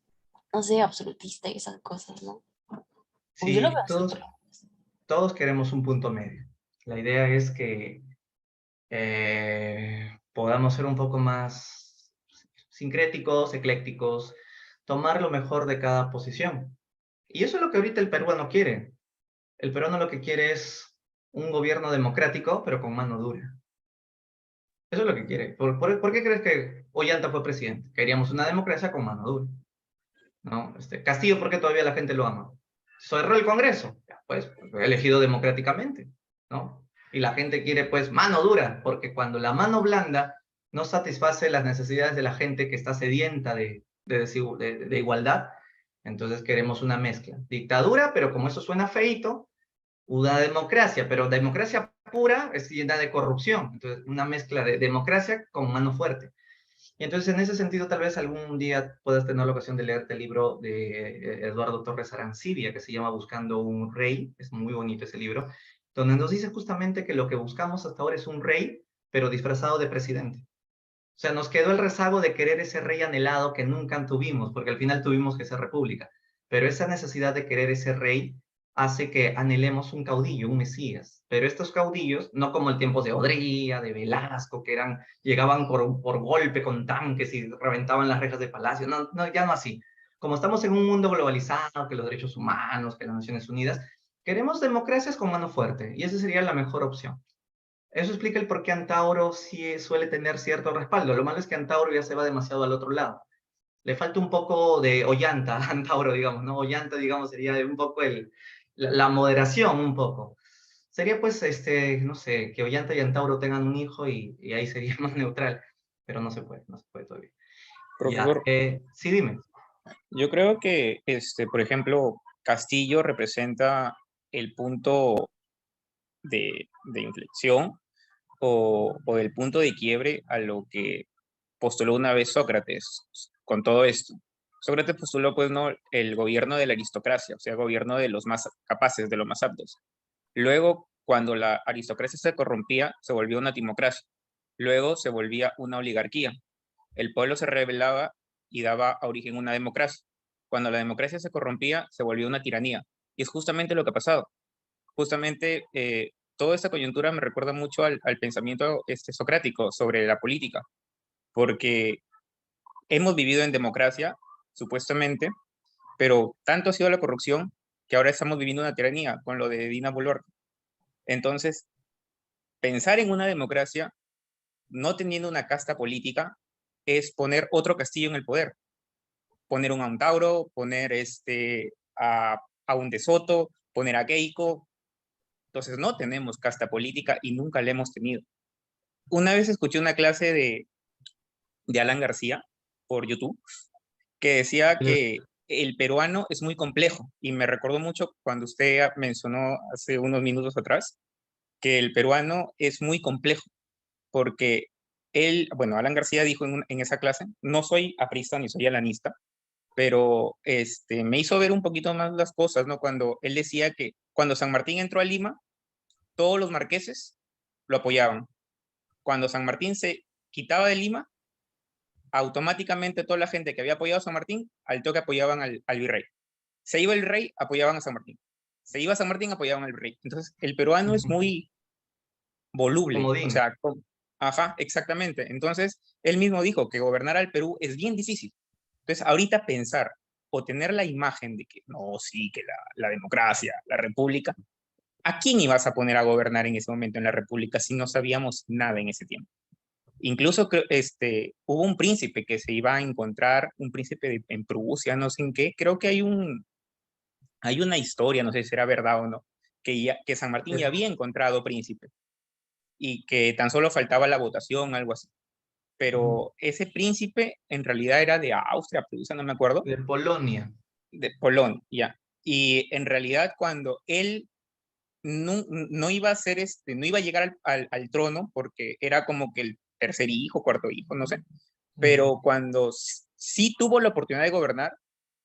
no sé, absolutista y esas cosas, ¿no? O yo lo veo sí, así, pero todos queremos un punto medio. La idea es que podamos ser un poco más sincréticos, eclécticos, tomar lo mejor de cada posición. Y eso es lo que ahorita el peruano quiere. El peruano lo que quiere es un gobierno democrático, pero con mano dura. Eso es lo que quiere. ¿Por qué crees que Ollanta fue presidente? Queríamos una democracia con mano dura, ¿no? Castillo, ¿por qué todavía la gente lo ama? Cerró el Congreso, ya, pues fue elegido democráticamente, ¿no? Y la gente quiere pues mano dura, porque cuando la mano blanda no satisface las necesidades de la gente que está sedienta de igualdad, entonces queremos una mezcla. Dictadura, pero como eso suena feito, una democracia, pero democracia pura es llena de corrupción. Entonces, una mezcla de democracia con mano fuerte. Y entonces, en ese sentido, tal vez algún día puedas tener la ocasión de leerte el libro de Eduardo Torres Arancibia, que se llama Buscando un Rey. Es muy bonito ese libro, donde nos dice justamente que lo que buscamos hasta ahora es un rey, pero disfrazado de presidente. O sea, nos quedó el rezago de querer ese rey anhelado que nunca tuvimos, porque al final tuvimos que ser república. Pero esa necesidad de querer ese rey hace que anhelemos un caudillo, un mesías. Pero estos caudillos, no como el tiempo de Odría, de Velasco, que llegaban por golpe con tanques y reventaban las rejas de palacio. No, no, ya no así. Como estamos en un mundo globalizado, que los derechos humanos, que las Naciones Unidas, queremos democracias con mano fuerte. Y esa sería la mejor opción. Eso explica el por qué Antauro sí suele tener cierto respaldo. Lo malo es que Antauro ya se va demasiado al otro lado. Le falta un poco de Ollanta a Antauro, digamos, ¿no? Ollanta, digamos, sería un poco la moderación, un poco. Sería pues, no sé, que Ollanta y Antauro tengan un hijo y ahí sería más neutral, pero no se puede todavía. Ya, Profesor, sí, dime. yo creo que, por ejemplo, Castillo representa el punto de inflexión o el punto de quiebre a lo que postuló una vez Sócrates con todo esto. Sócrates postuló, pues, no, el gobierno de la aristocracia, o sea, gobierno de los más capaces, de los más aptos. Luego, cuando la aristocracia se corrompía, se volvió una timocracia. Luego se volvía una oligarquía. El pueblo se rebelaba y daba a origen una democracia. Cuando la democracia se corrompía, se volvió una tiranía. Y es justamente lo que ha pasado. Justamente toda esta coyuntura me recuerda mucho al pensamiento socrático sobre la política, porque hemos vivido en democracia, supuestamente, pero tanto ha sido la corrupción que ahora estamos viviendo una tiranía con lo de Dina Boluarte. Entonces, pensar en una democracia no teniendo una casta política es poner otro castillo en el poder. Poner un Antauro, poner a un De Soto, poner a Keiko. Entonces no tenemos casta política y nunca la hemos tenido. Una vez escuché una clase de Alan García por YouTube que decía que el peruano es muy complejo y me recordó mucho cuando usted mencionó hace unos minutos atrás que el peruano es muy complejo porque él, bueno, Alan García dijo en esa clase, no soy aprista ni soy alanista, pero me hizo ver un poquito más las cosas, ¿no? Cuando él decía que cuando San Martín entró a Lima, todos los marqueses lo apoyaban. Cuando San Martín se quitaba de Lima, automáticamente toda la gente que había apoyado a San Martín, al toque apoyaban al virrey. Se iba el rey, apoyaban a San Martín. Se iba a San Martín, apoyaban al rey. Entonces, el peruano es muy voluble. O Comodín. sea, ajá, exactamente. Entonces, él mismo dijo que gobernar al Perú es bien difícil. Entonces, ahorita pensar o tener la imagen de que no, sí, que la democracia, la república, ¿a quién ibas a poner a gobernar en ese momento en la república si no sabíamos nada en ese tiempo? Incluso hubo un príncipe que se iba a encontrar, un príncipe en Prusia, no sé en qué, creo que hay una historia, no sé si era verdad o no, que San Martín ya había encontrado príncipe y que tan solo faltaba la votación, algo así. Pero ese príncipe en realidad era de Austria, Prusia, no me acuerdo. De Polonia. De Polonia, ya. Y en realidad cuando él no iba a ser no iba a llegar al trono porque era como que el tercer hijo, cuarto hijo, no sé. Pero cuando sí tuvo la oportunidad de gobernar,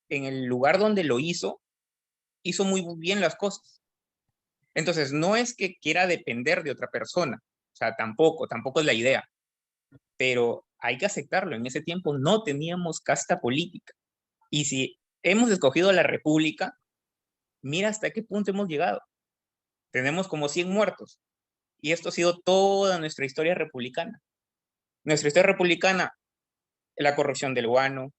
en el lugar donde lo hizo muy bien las cosas. Entonces, no es que quiera depender de otra persona, o sea, tampoco es la idea, pero hay que aceptarlo. En ese tiempo no teníamos casta política. Y si hemos escogido la república, mira hasta qué punto hemos llegado. Tenemos como 100 muertos. Y esto ha sido toda nuestra historia republicana. Nuestra historia republicana, la corrupción del guano,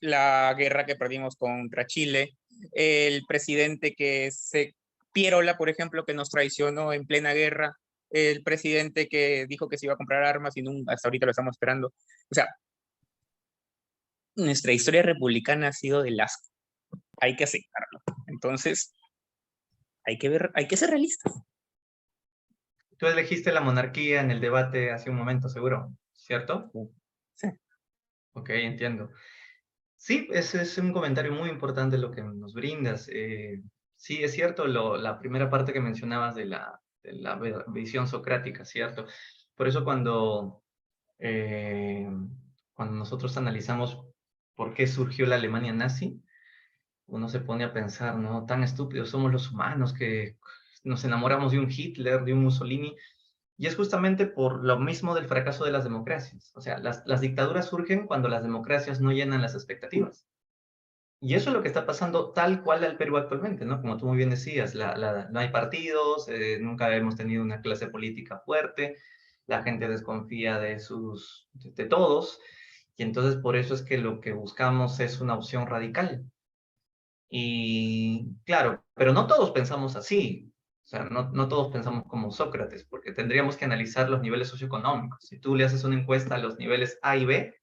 la guerra que perdimos contra Chile, el presidente Pierola, por ejemplo, que nos traicionó en plena guerra, el presidente que dijo que se iba a comprar armas y hasta ahorita lo estamos esperando. O sea, nuestra historia republicana ha sido del asco. Hay que aceptarlo. Entonces, hay que ser realistas. Tú elegiste la monarquía en el debate hace un momento, seguro, ¿cierto? Sí. Ok, entiendo. Sí, ese es un comentario muy importante lo que nos brindas. Sí, es cierto la primera parte que mencionabas de la visión socrática, ¿cierto? Por eso cuando nosotros analizamos por qué surgió la Alemania nazi, uno se pone a pensar, ¿no? Tan estúpidos somos los humanos que nos enamoramos de un Hitler, de un Mussolini, y es justamente por lo mismo del fracaso de las democracias. O sea, las dictaduras surgen cuando las democracias no llenan las expectativas. Y eso es lo que está pasando tal cual al Perú actualmente, ¿no? Como tú muy bien decías, no hay partidos, nunca hemos tenido una clase política fuerte, la gente desconfía de todos, y entonces por eso es que lo que buscamos es una opción radical. Y claro, pero no todos pensamos así. O sea, no todos pensamos como Sócrates, porque tendríamos que analizar los niveles socioeconómicos. Si tú le haces una encuesta a los niveles A y B,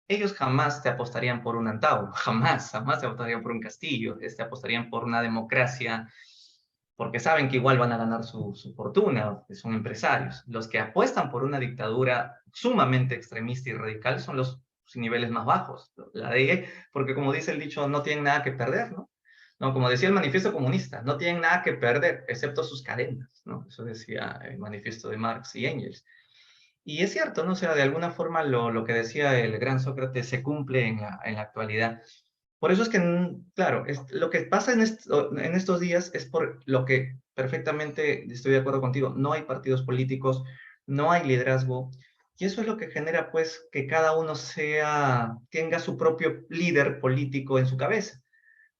ellos jamás te apostarían por un Antauro, jamás te apostarían por un Castillo, te apostarían por una democracia, porque saben que igual van a ganar su fortuna, son empresarios. Los que apuestan por una dictadura sumamente extremista y radical son los niveles más bajos, la de, porque como dice el dicho, no tienen nada que perder, ¿no? No, como decía el manifiesto comunista, no tienen nada que perder, excepto sus cadenas, ¿no? Eso decía el manifiesto de Marx y Engels. Y es cierto, ¿no? O sea, de alguna forma lo que decía el gran Sócrates se cumple en la actualidad. Por eso es que, claro, lo que pasa en estos días es por lo que perfectamente estoy de acuerdo contigo. No hay partidos políticos, no hay liderazgo. Y eso es lo que genera, pues, que cada uno tenga su propio líder político en su cabeza.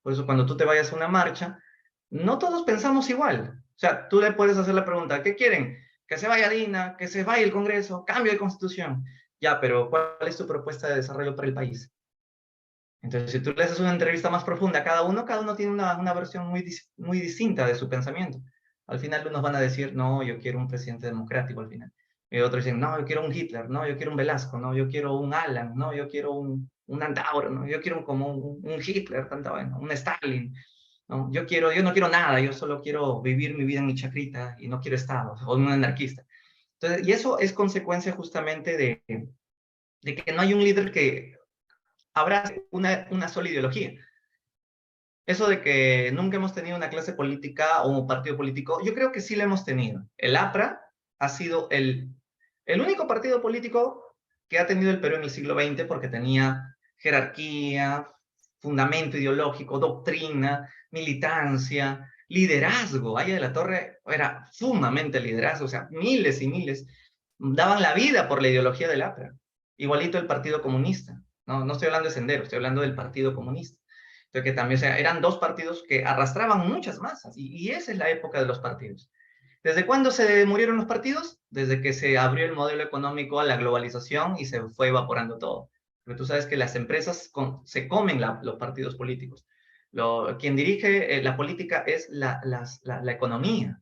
Por eso cuando tú te vayas a una marcha, no todos pensamos igual. O sea, tú le puedes hacer la pregunta, ¿qué quieren? Que se vaya Dina, que se vaya el Congreso, cambio de constitución. Ya, pero ¿cuál es tu propuesta de desarrollo para el país? Entonces, si tú le haces una entrevista más profunda a cada uno tiene una versión muy distinta de su pensamiento. Al final unos van a decir, no, yo quiero un presidente democrático al final. Y otros dicen, no, yo quiero un Hitler, no, yo quiero un Velasco, no, yo quiero un Alan, no, yo quiero un Antauro, no, yo quiero como un Hitler, tanta vaina, un Stalin. ¿No? Yo no quiero nada, yo solo quiero vivir mi vida en mi chacrita y no quiero Estado, o un anarquista. Entonces, y eso es consecuencia justamente de que no hay un líder que abrace una sola ideología. Eso de que nunca hemos tenido una clase política o un partido político, yo creo que sí lo hemos tenido. El APRA ha sido el único partido político que ha tenido el Perú en el siglo XX porque tenía jerarquía, fundamento ideológico, doctrina, militancia, liderazgo. Aya de la Torre era sumamente liderazgo, o sea, miles y miles daban la vida por la ideología del APRA. Igualito el Partido Comunista. No estoy hablando de Sendero, estoy hablando del Partido Comunista. Entonces, que también, o sea, eran dos partidos que arrastraban muchas masas, y esa es la época de los partidos. ¿Desde cuándo se murieron los partidos? Desde que se abrió el modelo económico a la globalización y se fue evaporando todo. Porque tú sabes que las empresas se comen los partidos políticos. Quien dirige la política es la economía.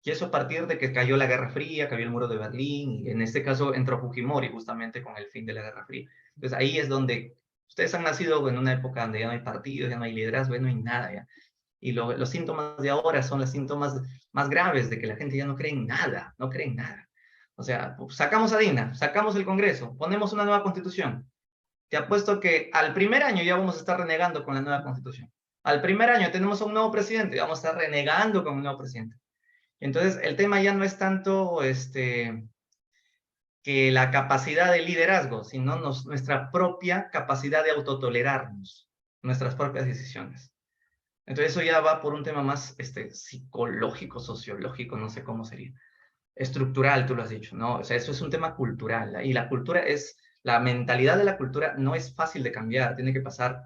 Y eso a partir de que cayó la Guerra Fría, cayó el muro de Berlín, y en este caso entró Fujimori justamente con el fin de la Guerra Fría. Entonces ahí es donde ustedes han nacido en una época donde ya no hay partidos, ya no hay liderazgo, ya no hay nada. Ya. Y los síntomas de ahora son los síntomas más graves de que la gente ya no cree en nada, no cree en nada. O sea, sacamos a Dina, sacamos el Congreso, ponemos una nueva constitución. Te apuesto que al primer año ya vamos a estar renegando con la nueva constitución. Al primer año tenemos a un nuevo presidente, vamos a estar renegando con un nuevo presidente. Entonces, el tema ya no es tanto que la capacidad de liderazgo, sino nuestra propia capacidad de autotolerarnos, nuestras propias decisiones. Entonces, eso ya va por un tema más psicológico, sociológico, no sé cómo sería. Estructural, tú lo has dicho, ¿no? O sea, eso es un tema cultural. Y la cultura la mentalidad de la cultura no es fácil de cambiar, tiene que pasar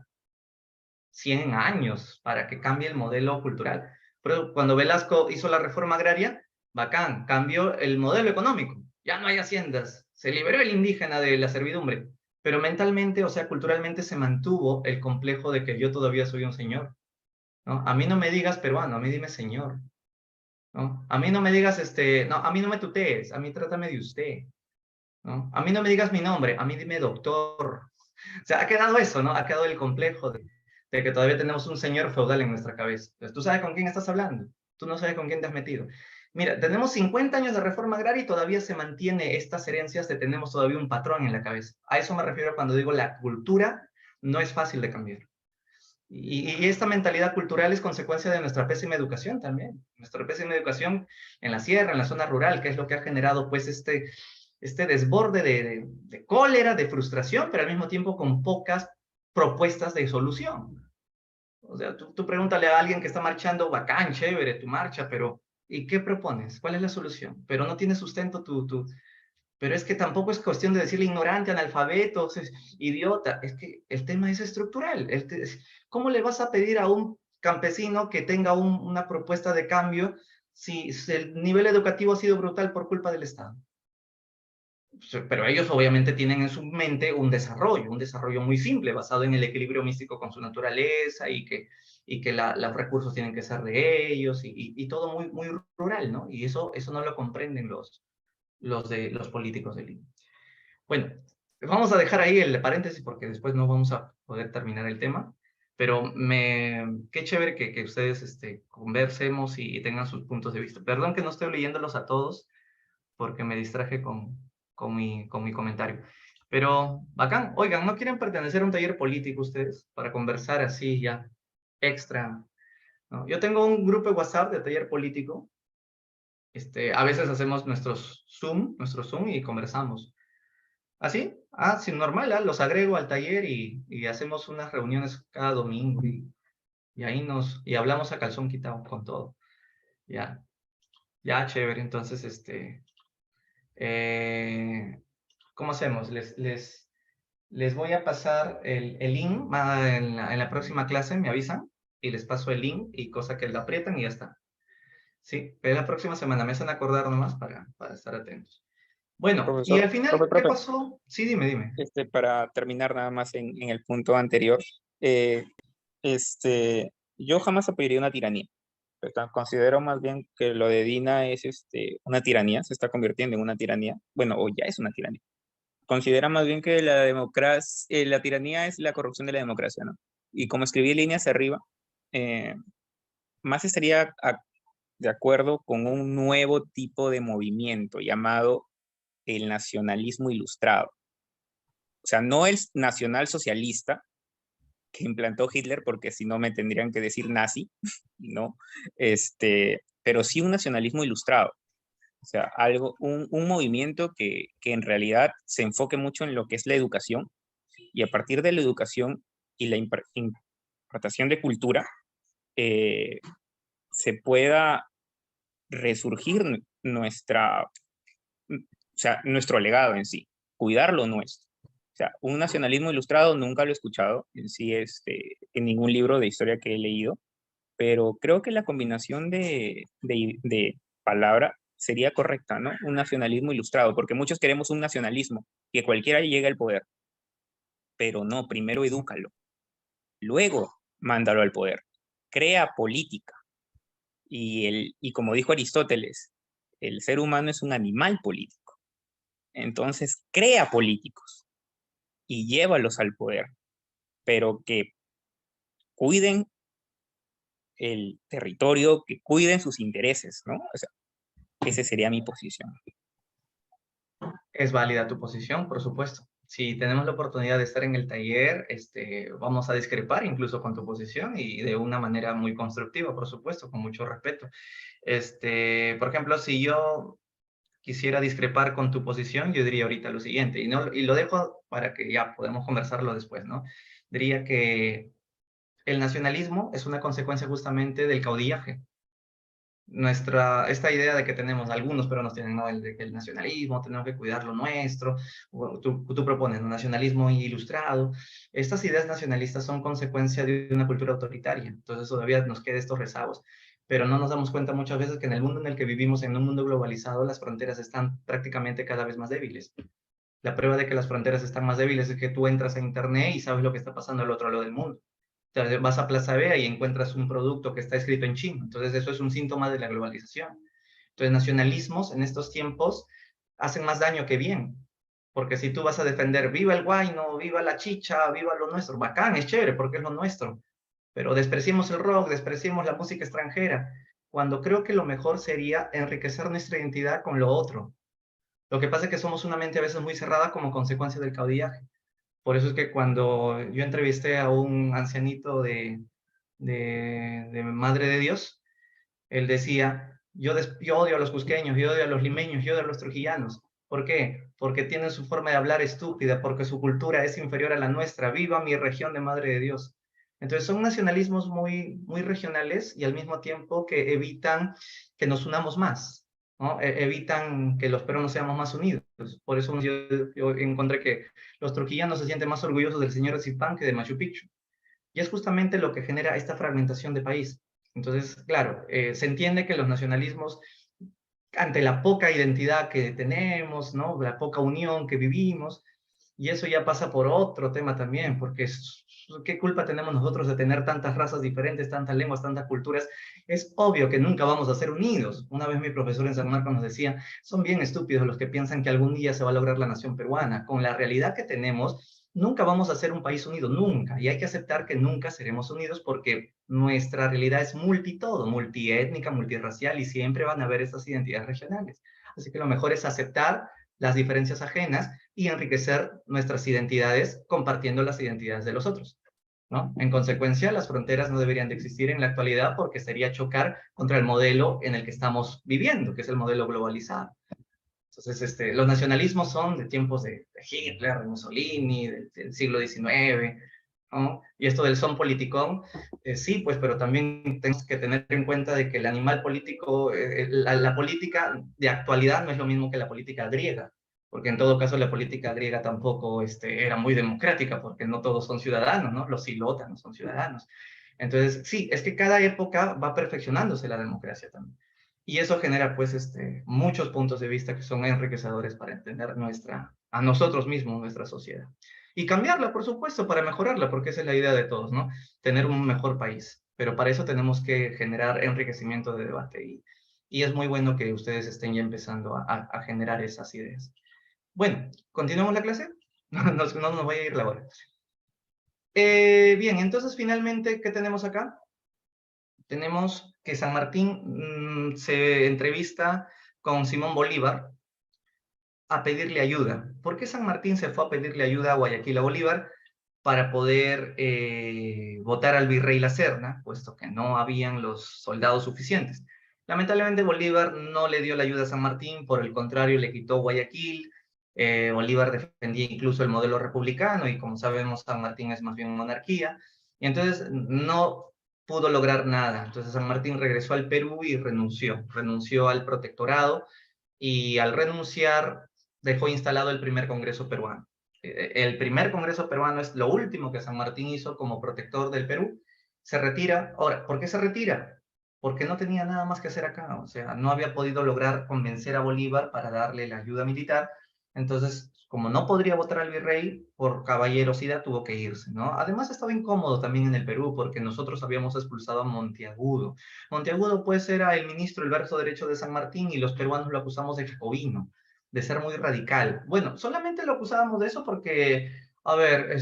100 años para que cambie el modelo cultural. Pero cuando Velasco hizo la reforma agraria, bacán, cambió el modelo económico. Ya no hay haciendas, se liberó el indígena de la servidumbre, pero mentalmente, o sea, culturalmente se mantuvo el complejo de que yo todavía soy un señor. ¿No? A mí no me digas peruano, a mí dime señor. ¿No? A mí no me digas, no, a mí no me tutees, a mí trátame de usted. ¿No? A mí no me digas mi nombre, a mí dime doctor. O sea, ha quedado eso, ¿no? Ha quedado el complejo de que todavía tenemos un señor feudal en nuestra cabeza. Entonces, tú sabes con quién estás hablando, tú no sabes con quién te has metido. Mira, tenemos 50 años de reforma agraria y todavía se mantiene estas herencias de tenemos todavía un patrón en la cabeza. A eso me refiero cuando digo la cultura no es fácil de cambiar. Y esta mentalidad cultural es consecuencia de nuestra pésima educación también. Nuestra pésima educación en la sierra, en la zona rural, que es lo que ha generado pues este desborde de cólera, de frustración, pero al mismo tiempo con pocas propuestas de solución. O sea, tú pregúntale a alguien que está marchando, bacán, chévere, tu marcha, pero ¿y qué propones? ¿Cuál es la solución? Pero no tiene sustento pero es que tampoco es cuestión de decirle ignorante, analfabeto, idiota. Es que el tema es estructural. ¿Cómo le vas a pedir a un campesino que tenga una propuesta de cambio si el nivel educativo ha sido brutal por culpa del Estado? Pero ellos obviamente tienen en su mente un desarrollo muy simple, basado en el equilibrio místico con su naturaleza y que los recursos tienen que ser de ellos y todo muy, muy rural, ¿no? Y eso no lo comprenden los políticos de Lima. Bueno, vamos a dejar ahí el paréntesis porque después no vamos a poder terminar el tema, pero qué chévere que ustedes conversemos y tengan sus puntos de vista. Perdón que no estoy leyéndolos a todos porque me distraje con mi comentario. Pero bacán, oigan, ¿no quieren pertenecer a un taller político ustedes para conversar así ya extra? ¿No? Yo tengo un grupo de WhatsApp de taller político. A veces hacemos nuestro Zoom y conversamos. ¿Así? Sí, normal, los agrego al taller y hacemos unas reuniones cada domingo y ahí y hablamos a calzón quitado con todo. Ya, ya, chévere. Entonces, ¿cómo hacemos? Les voy a pasar el link en la próxima clase, me avisan y les paso el link y cosa que lo aprietan y ya está. Sí, pero la próxima semana me hacen acordar nomás para estar atentos. Bueno, y Profesor, al final, ¿qué profe, pasó? Sí, dime. para terminar nada más en el punto anterior, eh, yo jamás apoyaría una tiranía. Considero más bien que lo de Dina es una tiranía, se está convirtiendo en una tiranía, bueno, o ya es una tiranía. Considera más bien que la democracia, la tiranía es la corrupción de la democracia, ¿no? Y como escribí líneas arriba, eh, más estaría de acuerdo con un nuevo tipo de movimiento llamado el nacionalismo ilustrado. O sea, no el nacionalsocialista que implantó Hitler, porque si no me tendrían que decir nazi, ¿no? Pero sí un nacionalismo ilustrado. O sea, un movimiento que en realidad se enfoque mucho en lo que es la educación y a partir de la educación y la impartación de cultura, eh, se pueda resurgir o sea, nuestro legado en sí, cuidar lo nuestro. O sea, un nacionalismo ilustrado nunca lo he escuchado en sí, en ningún libro de historia que he leído, pero creo que la combinación de palabra sería correcta, ¿no? Un nacionalismo ilustrado, porque muchos queremos un nacionalismo, que cualquiera llegue al poder, pero no, primero edúcalo, luego mándalo al poder, crea política. Y como dijo Aristóteles, el ser humano es un animal político. Entonces, crea políticos y llévalos al poder, pero que cuiden el territorio, que cuiden sus intereses, ¿no? O sea, esa sería mi posición. Es válida tu posición, por supuesto. Si tenemos la oportunidad de estar en el taller, vamos a discrepar incluso con tu posición y de una manera muy constructiva, por supuesto, con mucho respeto. Por ejemplo, si yo quisiera discrepar con tu posición, yo diría ahorita lo siguiente, y lo dejo para que ya podamos conversarlo después, ¿no? Diría que el nacionalismo es una consecuencia justamente del caudillaje. Esta idea de que tenemos algunos peruanos tienen, ¿no? De que el nacionalismo, tenemos que cuidar lo nuestro, tú propones un nacionalismo ilustrado. Estas ideas nacionalistas son consecuencia de una cultura autoritaria, entonces todavía nos quedan estos rezagos, pero no nos damos cuenta muchas veces que en el mundo en el que vivimos, en un mundo globalizado, las fronteras están prácticamente cada vez más débiles. La prueba de que las fronteras están más débiles es que tú entras a internet y sabes lo que está pasando al otro lado del mundo. Entonces vas a Plaza Vea y encuentras un producto que está escrito en chino. Entonces eso es un síntoma de la globalización. Entonces nacionalismos en estos tiempos hacen más daño que bien. Porque si tú vas a defender viva el guayno, viva la chicha, viva lo nuestro, bacán, es chévere porque es lo nuestro. Pero despreciemos el rock, despreciemos la música extranjera, cuando creo que lo mejor sería enriquecer nuestra identidad con lo otro. Lo que pasa es que somos una mente a veces muy cerrada como consecuencia del caudillaje. Por eso es que cuando yo entrevisté a un ancianito de Madre de Dios, él decía, yo odio a los cusqueños, yo odio a los limeños, yo odio a los trujillanos. ¿Por qué? Porque tienen su forma de hablar estúpida, porque su cultura es inferior a la nuestra. Viva mi región de Madre de Dios. Entonces son nacionalismos muy regionales y al mismo tiempo que evitan que nos unamos más, ¿no? Evitan que los peruanos seamos más unidos. Por eso yo encontré que los trujillanos se sienten más orgullosos del señor Zipán que de Machu Picchu. Y es justamente lo que genera esta fragmentación de país. Entonces, claro, se entiende que los nacionalismos, ante la poca identidad que tenemos, ¿no? La poca unión que vivimos, y eso ya pasa por otro tema también, porque ¿qué culpa tenemos nosotros de tener tantas razas diferentes, tantas lenguas, tantas culturas? Es obvio que nunca vamos a ser unidos. Una vez mi profesor en San Marcos nos decía, son bien estúpidos los que piensan que algún día se va a lograr la nación peruana. Con la realidad que tenemos, nunca vamos a ser un país unido, nunca. Y hay que aceptar que nunca seremos unidos porque nuestra realidad es multitodo, multiétnica, multirracial y siempre van a haber estas identidades regionales. Así que lo mejor es aceptar las diferencias ajenas y enriquecer nuestras identidades compartiendo las identidades de los otros, ¿no? En consecuencia, las fronteras no deberían de existir en la actualidad porque sería chocar contra el modelo en el que estamos viviendo, que es el modelo globalizado. Entonces, los nacionalismos son de tiempos de Hitler, de Mussolini, del siglo XIX, ¿no? Y esto del son politicón, sí, pues, pero también tenemos que tener en cuenta de que el animal político, la política de actualidad no es lo mismo que la política griega, porque en todo caso la política griega tampoco era muy democrática, porque no todos son ciudadanos, ¿no? Los silótanos no son ciudadanos. Entonces, sí, es que cada época va perfeccionándose la democracia también. Y eso genera, pues, muchos puntos de vista que son enriquecedores para entender a nosotros mismos, nuestra sociedad. Y cambiarla, por supuesto, para mejorarla, porque esa es la idea de todos, ¿no? Tener un mejor país. Pero para eso tenemos que generar enriquecimiento de debate. Y es muy bueno que ustedes estén ya empezando a generar esas ideas. Bueno, ¿continuamos la clase? No nos vaya a ir la hora. Bien, entonces finalmente, ¿qué tenemos acá? Tenemos que San Martín se entrevista con Simón Bolívar a pedirle ayuda. ¿Por qué San Martín se fue a pedirle ayuda a Guayaquil a Bolívar? Para poder votar al virrey La Serna, puesto que no habían los soldados suficientes. Lamentablemente Bolívar no le dio la ayuda a San Martín, por el contrario le quitó Guayaquil. Bolívar defendía incluso el modelo republicano y como sabemos San Martín es más bien monarquía, y entonces no pudo lograr nada. Entonces San Martín regresó al Perú y renunció al protectorado, y al renunciar dejó instalado el primer Congreso peruano. El primer Congreso peruano es lo último que San Martín hizo como protector del Perú. Se retira. Ahora, ¿por qué se retira? Porque no tenía nada más que hacer acá. O sea, no había podido lograr convencer a Bolívar para darle la ayuda militar. Entonces, como no podría votar al virrey, por caballerosidad tuvo que irse, ¿no? Además, estaba incómodo también en el Perú porque nosotros habíamos expulsado a Monteagudo. Monteagudo, pues, era el ministro del brazo derecho de San Martín y los peruanos lo acusamos de jacobino, de ser muy radical. Bueno, solamente lo acusábamos de eso porque, a ver,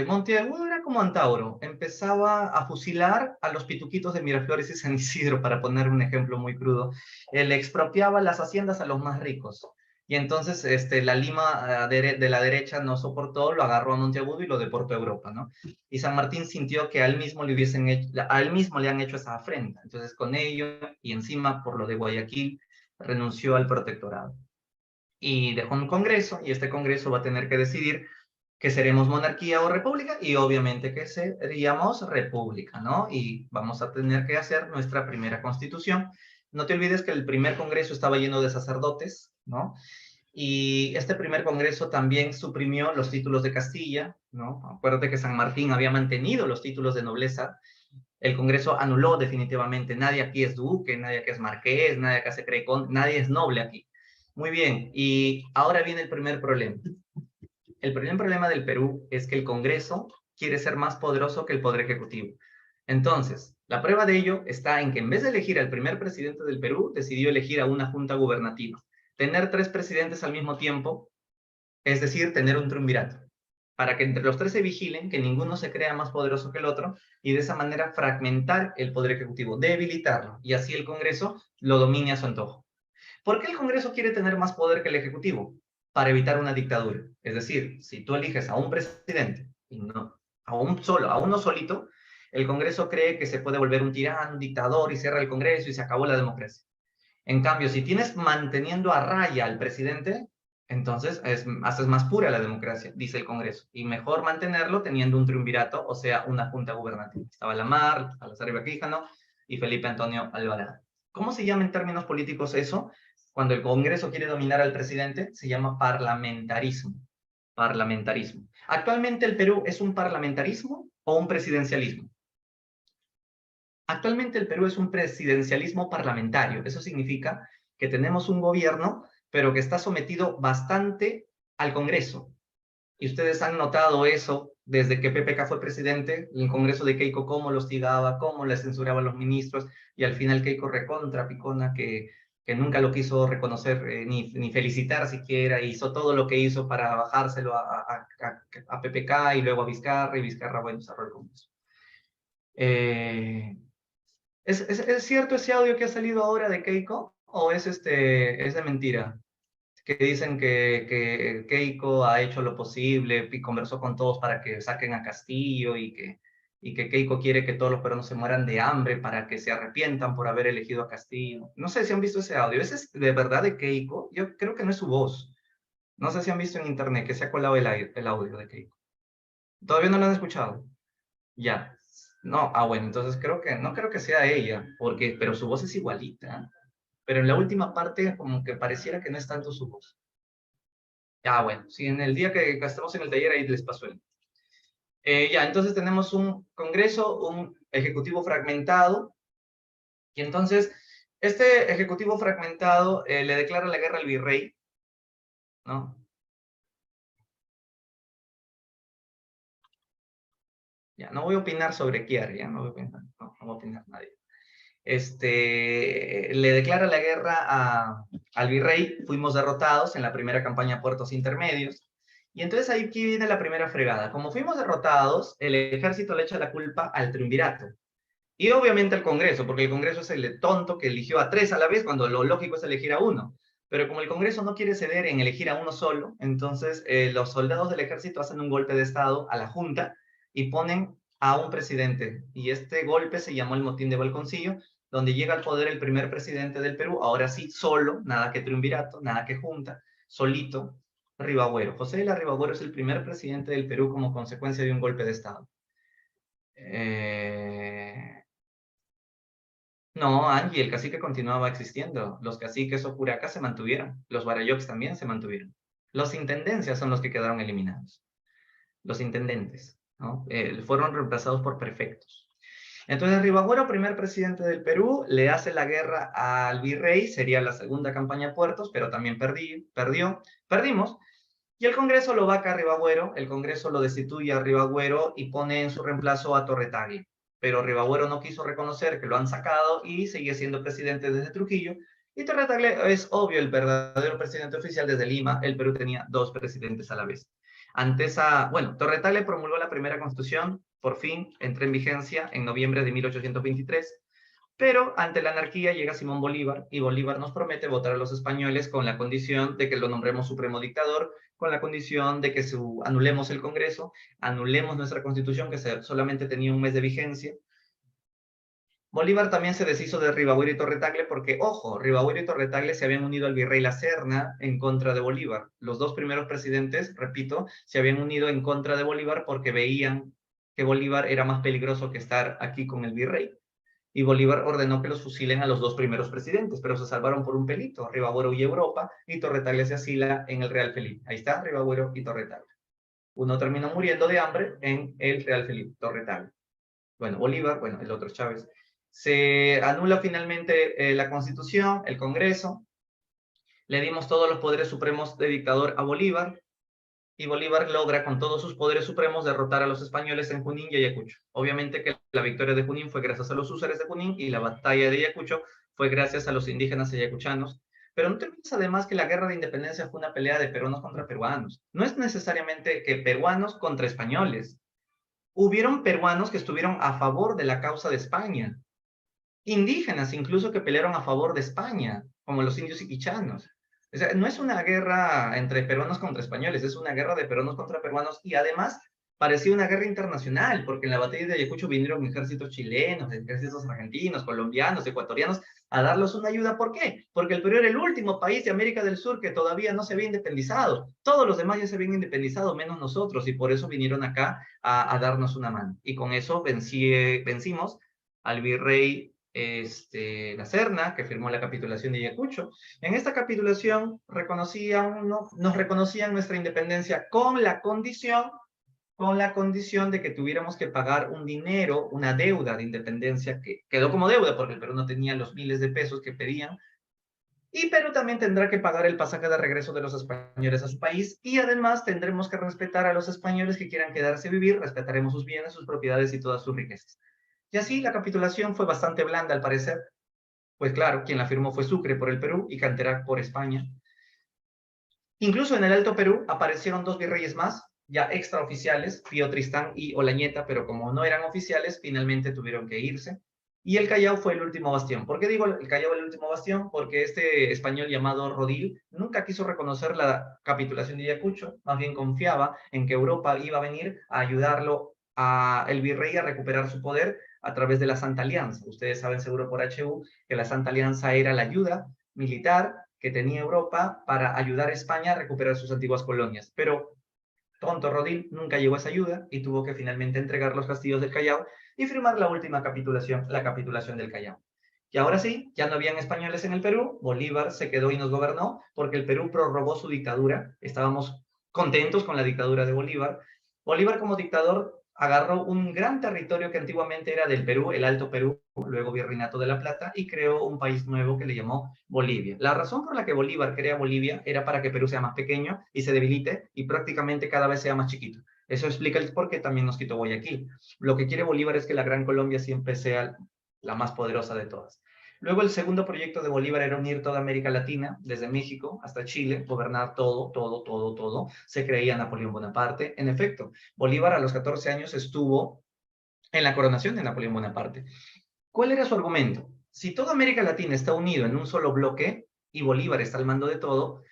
Monteagudo era como Antauro, empezaba a fusilar a los pituquitos de Miraflores y San Isidro, para poner un ejemplo muy crudo. Él expropiaba las haciendas a los más ricos. Y entonces la Lima de la derecha no soportó, lo agarró a Monteagudo y lo deportó a Europa, ¿no? Y San Martín sintió que a él mismo le han hecho esa afrenta. Entonces con ello, y encima por lo de Guayaquil, renunció al protectorado y dejó un congreso, y este congreso va a tener que decidir que seremos monarquía o república, y obviamente que seríamos república, ¿no? Y vamos a tener que hacer nuestra primera constitución. No te olvides que el primer congreso estaba lleno de sacerdotes, ¿no? Y este primer congreso también suprimió los títulos de Castilla, ¿no? Acuérdate que San Martín había mantenido los títulos de nobleza. El congreso anuló definitivamente. Nadie aquí es duque, nadie aquí es marqués, nadie acá se cree nadie es noble aquí. Muy bien, y ahora viene el primer problema. El primer problema del Perú es que el Congreso quiere ser más poderoso que el Poder Ejecutivo. Entonces, la prueba de ello está en que en vez de elegir al primer presidente del Perú, decidió elegir a una junta gubernativa. Tener 3 presidentes al mismo tiempo, es decir, tener un triunvirato, para que entre los 3 se vigilen, que ninguno se crea más poderoso que el otro, y de esa manera fragmentar el Poder Ejecutivo, debilitarlo, y así el Congreso lo domine a su antojo. ¿Por qué el Congreso quiere tener más poder que el Ejecutivo? Para evitar una dictadura. Es decir, si tú eliges a un presidente y no a uno solito, el Congreso cree que se puede volver un tirano, un dictador, y cierra el Congreso y se acabó la democracia. En cambio, si tienes manteniendo a raya al presidente, entonces haces más pura la democracia, dice el Congreso. Y mejor mantenerlo teniendo un triunvirato, o sea, una junta gubernativa. Estaba Lamar, Salazar Ibar Quijano y Felipe Antonio Alvarado. ¿Cómo se llama en términos políticos eso? Cuando el Congreso quiere dominar al presidente, se llama parlamentarismo. Parlamentarismo. ¿Actualmente el Perú es un parlamentarismo o un presidencialismo? Actualmente el Perú es un presidencialismo parlamentario. Eso significa que tenemos un gobierno, pero que está sometido bastante al Congreso. Y ustedes han notado eso desde que PPK fue presidente, el Congreso de Keiko, cómo lo hostigaba, cómo le censuraba a los ministros, y al final Keiko recontra picona, que nunca lo quiso reconocer ni felicitar siquiera, hizo todo lo que hizo para bajárselo a PPK y luego a Vizcarra, y Vizcarra, bueno, cerró el Congreso. ¿Es cierto ese audio que ha salido ahora de Keiko? ¿O es de mentira? Que dicen que Keiko ha hecho lo posible y conversó con todos para que saquen a Castillo, y que Keiko quiere que todos los peruanos se mueran de hambre para que se arrepientan por haber elegido a Castillo. No sé si han visto ese audio. ¿Ese es de verdad de Keiko? Yo creo que no es su voz. No sé si han visto en internet que se ha colado el audio de Keiko. ¿Todavía no lo han escuchado? Ya. No, bueno, entonces no creo que sea ella, pero su voz es igualita. Pero en la última parte como que pareciera que no es tanto su voz. Bueno, si en el día que estemos en el taller ahí les paso ya, entonces tenemos un Congreso, un Ejecutivo fragmentado, y entonces Este ejecutivo fragmentado le declara la guerra al virrey, ¿no? Ya, no voy a opinar sobre Kiar, ya, no voy a opinar, no voy a opinar nadie. Le declara la guerra al virrey, fuimos derrotados en la primera campaña a puertos intermedios, y entonces ahí aquí viene la primera fregada. Como fuimos derrotados, el ejército le echa la culpa al triunvirato, y obviamente al Congreso, porque el Congreso es el tonto que eligió a 3 a la vez, cuando lo lógico es elegir a 1. Pero como el Congreso no quiere ceder en elegir a 1 solo, entonces los soldados del ejército hacen un golpe de Estado a la Junta y ponen a un presidente. Y este golpe se llamó el Motín de Balconcillo, donde llega al poder el primer presidente del Perú, ahora sí, solo, nada que triunvirato, nada que junta, solito, Rivagüero. José de la Rivagüero es el primer presidente del Perú como consecuencia de un golpe de Estado. No, Angie, el cacique continuaba existiendo. Los caciques o curacas se mantuvieron. Los barayoks también se mantuvieron. Los intendencias son los que quedaron eliminados. Los intendentes, ¿no? Fueron reemplazados por prefectos. Entonces, Rivagüero, primer presidente del Perú, le hace la guerra al virrey, sería la segunda campaña a puertos, pero también perdimos, y el Congreso lo vaca a Rivagüero, el Congreso lo destituye a Rivagüero y pone en su reemplazo a Torre. Pero Rivagüero no quiso reconocer que lo han sacado y sigue siendo presidente desde Trujillo, y Torre es obvio el verdadero presidente oficial desde Lima. El Perú tenía 2 presidentes a la vez. Torre promulgó la primera constitución, por fin entró en vigencia en noviembre de 1823, pero ante la anarquía llega Simón Bolívar, y Bolívar nos promete votar a los españoles con la condición de que lo nombremos supremo dictador, con la condición de que anulemos el Congreso, anulemos nuestra constitución, que solamente tenía un mes de vigencia. Bolívar también se deshizo de Rivagüero y Torre porque, ojo, Rivagüero y Torre se habían unido al virrey La Serna en contra de Bolívar. Los 2 primeros presidentes, repito, se habían unido en contra de Bolívar porque veían que Bolívar era más peligroso que estar aquí con el virrey. Y Bolívar ordenó que los fusilen a los 2 primeros presidentes, pero se salvaron por un pelito. Rivagüero huye a Europa y Torre se asila en el Real Felipe. Ahí está Rivagüero y Torre. Uno terminó muriendo de hambre en el Real Felipe, Torre. Bueno, Bolívar, el otro Chávez. Se anula finalmente la Constitución, el Congreso. Le dimos todos los poderes supremos de dictador a Bolívar, y Bolívar logra con todos sus poderes supremos derrotar a los españoles en Junín y Ayacucho. Obviamente que la victoria de Junín fue gracias a los húsares de Junín, y la batalla de Ayacucho fue gracias a los indígenas ayacuchanos. Pero no te olvides además que la guerra de independencia fue una pelea de peruanos contra peruanos. No es necesariamente que peruanos contra españoles. Hubieron peruanos que estuvieron a favor de la causa de España. Indígenas incluso que pelearon a favor de España, como los indios iquichanos. O sea, no es una guerra entre peruanos contra españoles, es una guerra de peruanos contra peruanos, y además parecía una guerra internacional, porque en la batalla de Ayacucho vinieron ejércitos chilenos, ejércitos argentinos, colombianos, ecuatorianos, a darles una ayuda. ¿Por qué? Porque el Perú era el último país de América del Sur que todavía no se había independizado. Todos los demás ya se habían independizado, menos nosotros, y por eso vinieron acá a darnos una mano. Y con eso vencimos al virrey La Serna, que firmó la capitulación de Ayacucho. En esta capitulación nos reconocían nuestra independencia con la condición de que tuviéramos que pagar un dinero, una deuda de independencia, que quedó como deuda porque el Perú no tenía los miles de pesos que pedían, y Perú también tendrá que pagar el pasaje de regreso de los españoles a su país, y además tendremos que respetar a los españoles que quieran quedarse a vivir, respetaremos sus bienes, sus propiedades y todas sus riquezas. Y así la capitulación fue bastante blanda al parecer, pues claro, quien la firmó fue Sucre por el Perú y Canterac por España. Incluso en el Alto Perú aparecieron 2 virreyes más, ya extraoficiales, Pío Tristán y Olañeta, pero como no eran oficiales, finalmente tuvieron que irse. Y el Callao fue el último bastión. ¿Por qué digo el Callao el último bastión? Porque este español llamado Rodil nunca quiso reconocer la capitulación de Ayacucho, más bien confiaba en que Europa iba a venir a ayudarlo el virrey a recuperar su poder a través de la Santa Alianza. Ustedes saben seguro por HU que la Santa Alianza era la ayuda militar que tenía Europa para ayudar a España a recuperar sus antiguas colonias. Pero tonto Rodil nunca llegó a esa ayuda y tuvo que finalmente entregar los castillos del Callao y firmar la última capitulación, la capitulación del Callao. Y ahora sí, ya no habían españoles en el Perú, Bolívar se quedó y nos gobernó porque el Perú prorrogó su dictadura. Estábamos contentos con la dictadura de Bolívar. Bolívar como dictador agarró un gran territorio que antiguamente era del Perú, el Alto Perú, luego Virreinato de la Plata, y creó un país nuevo que le llamó Bolivia. La razón por la que Bolívar crea Bolivia era para que Perú sea más pequeño y se debilite y prácticamente cada vez sea más chiquito. Eso explica el por qué también nos quitó Guayaquil. Lo que quiere Bolívar es que la Gran Colombia siempre sea la más poderosa de todas. Luego el segundo proyecto de Bolívar era unir toda América Latina, desde México hasta Chile, gobernar todo. Se creía Napoleón Bonaparte. En efecto, Bolívar a los 14 años estuvo en la coronación de Napoleón Bonaparte. ¿Cuál era su argumento? Si toda América Latina está unido en un solo bloque y Bolívar está al mando de todo,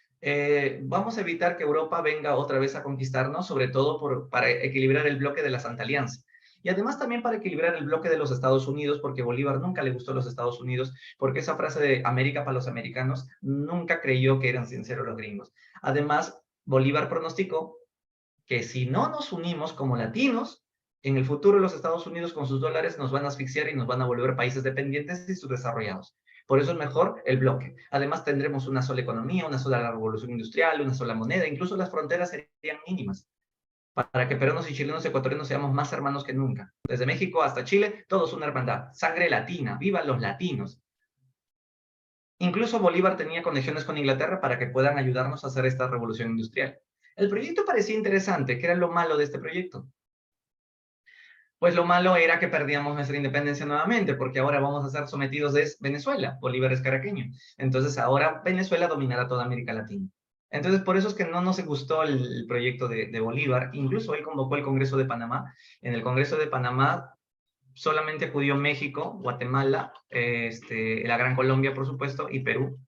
vamos a evitar que Europa venga otra vez a conquistarnos, sobre todo para equilibrar el bloque de la Santa Alianza. Y además también para equilibrar el bloque de los Estados Unidos, porque Bolívar nunca le gustó a los Estados Unidos, porque esa frase de América para los americanos nunca creyó que eran sinceros los gringos. Además, Bolívar pronosticó que si no nos unimos como latinos, en el futuro los Estados Unidos con sus dólares nos van a asfixiar y nos van a volver países dependientes y subdesarrollados. Por eso es mejor el bloque. Además tendremos una sola economía, una sola revolución industrial, una sola moneda, incluso las fronteras serían mínimas, para que peruanos y chilenos ecuatorianos seamos más hermanos que nunca. Desde México hasta Chile, todos una hermandad. Sangre latina, ¡vivan los latinos! Incluso Bolívar tenía conexiones con Inglaterra para que puedan ayudarnos a hacer esta revolución industrial. El proyecto parecía interesante. ¿Qué era lo malo de este proyecto? Pues lo malo era que perdíamos nuestra independencia nuevamente, porque ahora vamos a ser sometidos de Venezuela. Bolívar es caraqueño. Entonces ahora Venezuela dominará toda América Latina. Entonces por eso es que no nos gustó el proyecto de Bolívar. Incluso él convocó el Congreso de Panamá. En el Congreso de Panamá solamente acudió México, Guatemala, la Gran Colombia, por supuesto, y Perú.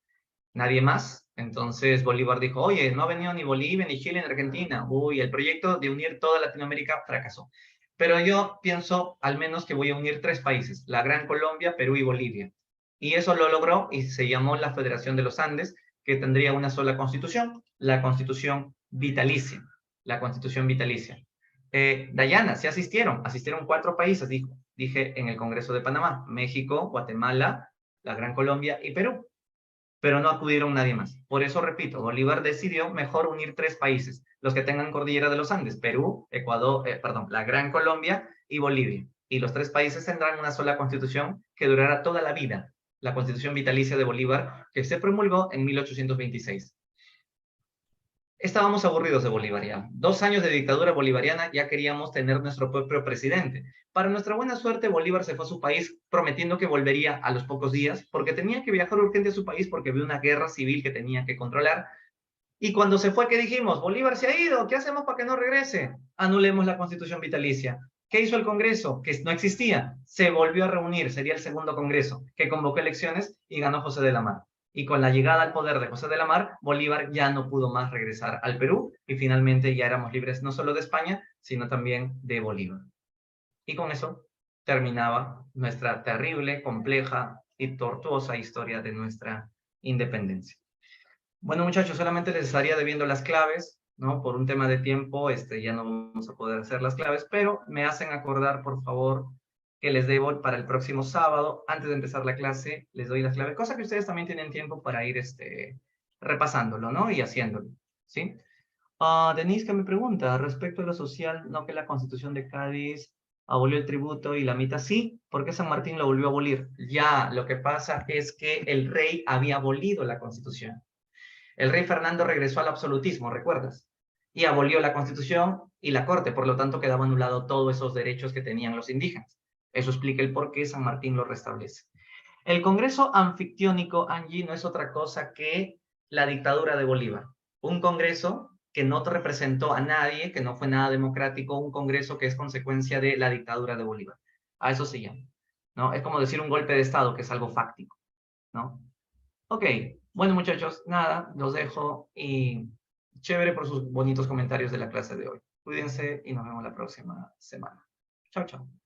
Nadie más. Entonces Bolívar dijo, oye, no ha venido ni Bolivia, ni Chile, ni Argentina. Uy, el proyecto de unir toda Latinoamérica fracasó. Pero yo pienso al menos que voy a unir 3 países, la Gran Colombia, Perú y Bolivia. Y eso lo logró y se llamó la Federación de los Andes, que tendría una sola constitución, la constitución vitalicia. La constitución vitalicia. Dayana, ¿se asistieron? Asistieron 4 países, dije en el Congreso de Panamá, México, Guatemala, la Gran Colombia y Perú. Pero no acudieron nadie más. Por eso, repito, Bolívar decidió mejor unir 3 países, los que tengan cordillera de los Andes, Perú, Ecuador, la Gran Colombia y Bolivia. Y los 3 países tendrán una sola constitución que durará toda la vida, la constitución vitalicia de Bolívar, que se promulgó en 1826. Estábamos aburridos de Bolívar ya. 2 años de dictadura bolivariana, ya queríamos tener nuestro propio presidente. Para nuestra buena suerte, Bolívar se fue a su país prometiendo que volvería a los pocos días, porque tenía que viajar urgente a su país porque vio una guerra civil que tenía que controlar. Y cuando se fue, ¿qué dijimos? Bolívar se ha ido, ¿qué hacemos para que no regrese? Anulemos la constitución vitalicia. ¿Qué hizo el Congreso? Que no existía. Se volvió a reunir, sería el segundo Congreso, que convocó elecciones y ganó José de la Mar. Y con la llegada al poder de José de la Mar, Bolívar ya no pudo más regresar al Perú y finalmente ya éramos libres no solo de España, sino también de Bolívar. Y con eso terminaba nuestra terrible, compleja y tortuosa historia de nuestra independencia. Bueno, muchachos, solamente les estaría debiendo las claves, ¿no? Por un tema de tiempo, ya no vamos a poder hacer las claves, pero me hacen acordar, por favor, que les debo para el próximo sábado, antes de empezar la clase, les doy las claves, cosa que ustedes también tienen tiempo para ir repasándolo, ¿no? Y haciéndolo, ¿sí? Denise, que me pregunta, respecto a lo social, ¿no que la Constitución de Cádiz abolió el tributo y la mitad sí? ¿Por qué San Martín lo volvió a abolir? Ya, lo que pasa es que el rey había abolido la Constitución. El rey Fernando regresó al absolutismo, ¿recuerdas? Y abolió la Constitución y la Corte, por lo tanto quedaba anulado todos esos derechos que tenían los indígenas. Eso explica el por qué San Martín lo restablece. El Congreso Anfictiónico, Angie, no es otra cosa que la dictadura de Bolívar. Un Congreso que no representó a nadie, que no fue nada democrático, un Congreso que es consecuencia de la dictadura de Bolívar. A eso se llama, ¿no? Es como decir un golpe de Estado, que es algo fáctico, ¿no? Ok, bueno muchachos, nada, los dejo y chévere por sus bonitos comentarios de la clase de hoy. Cuídense y nos vemos la próxima semana. Chao, chao.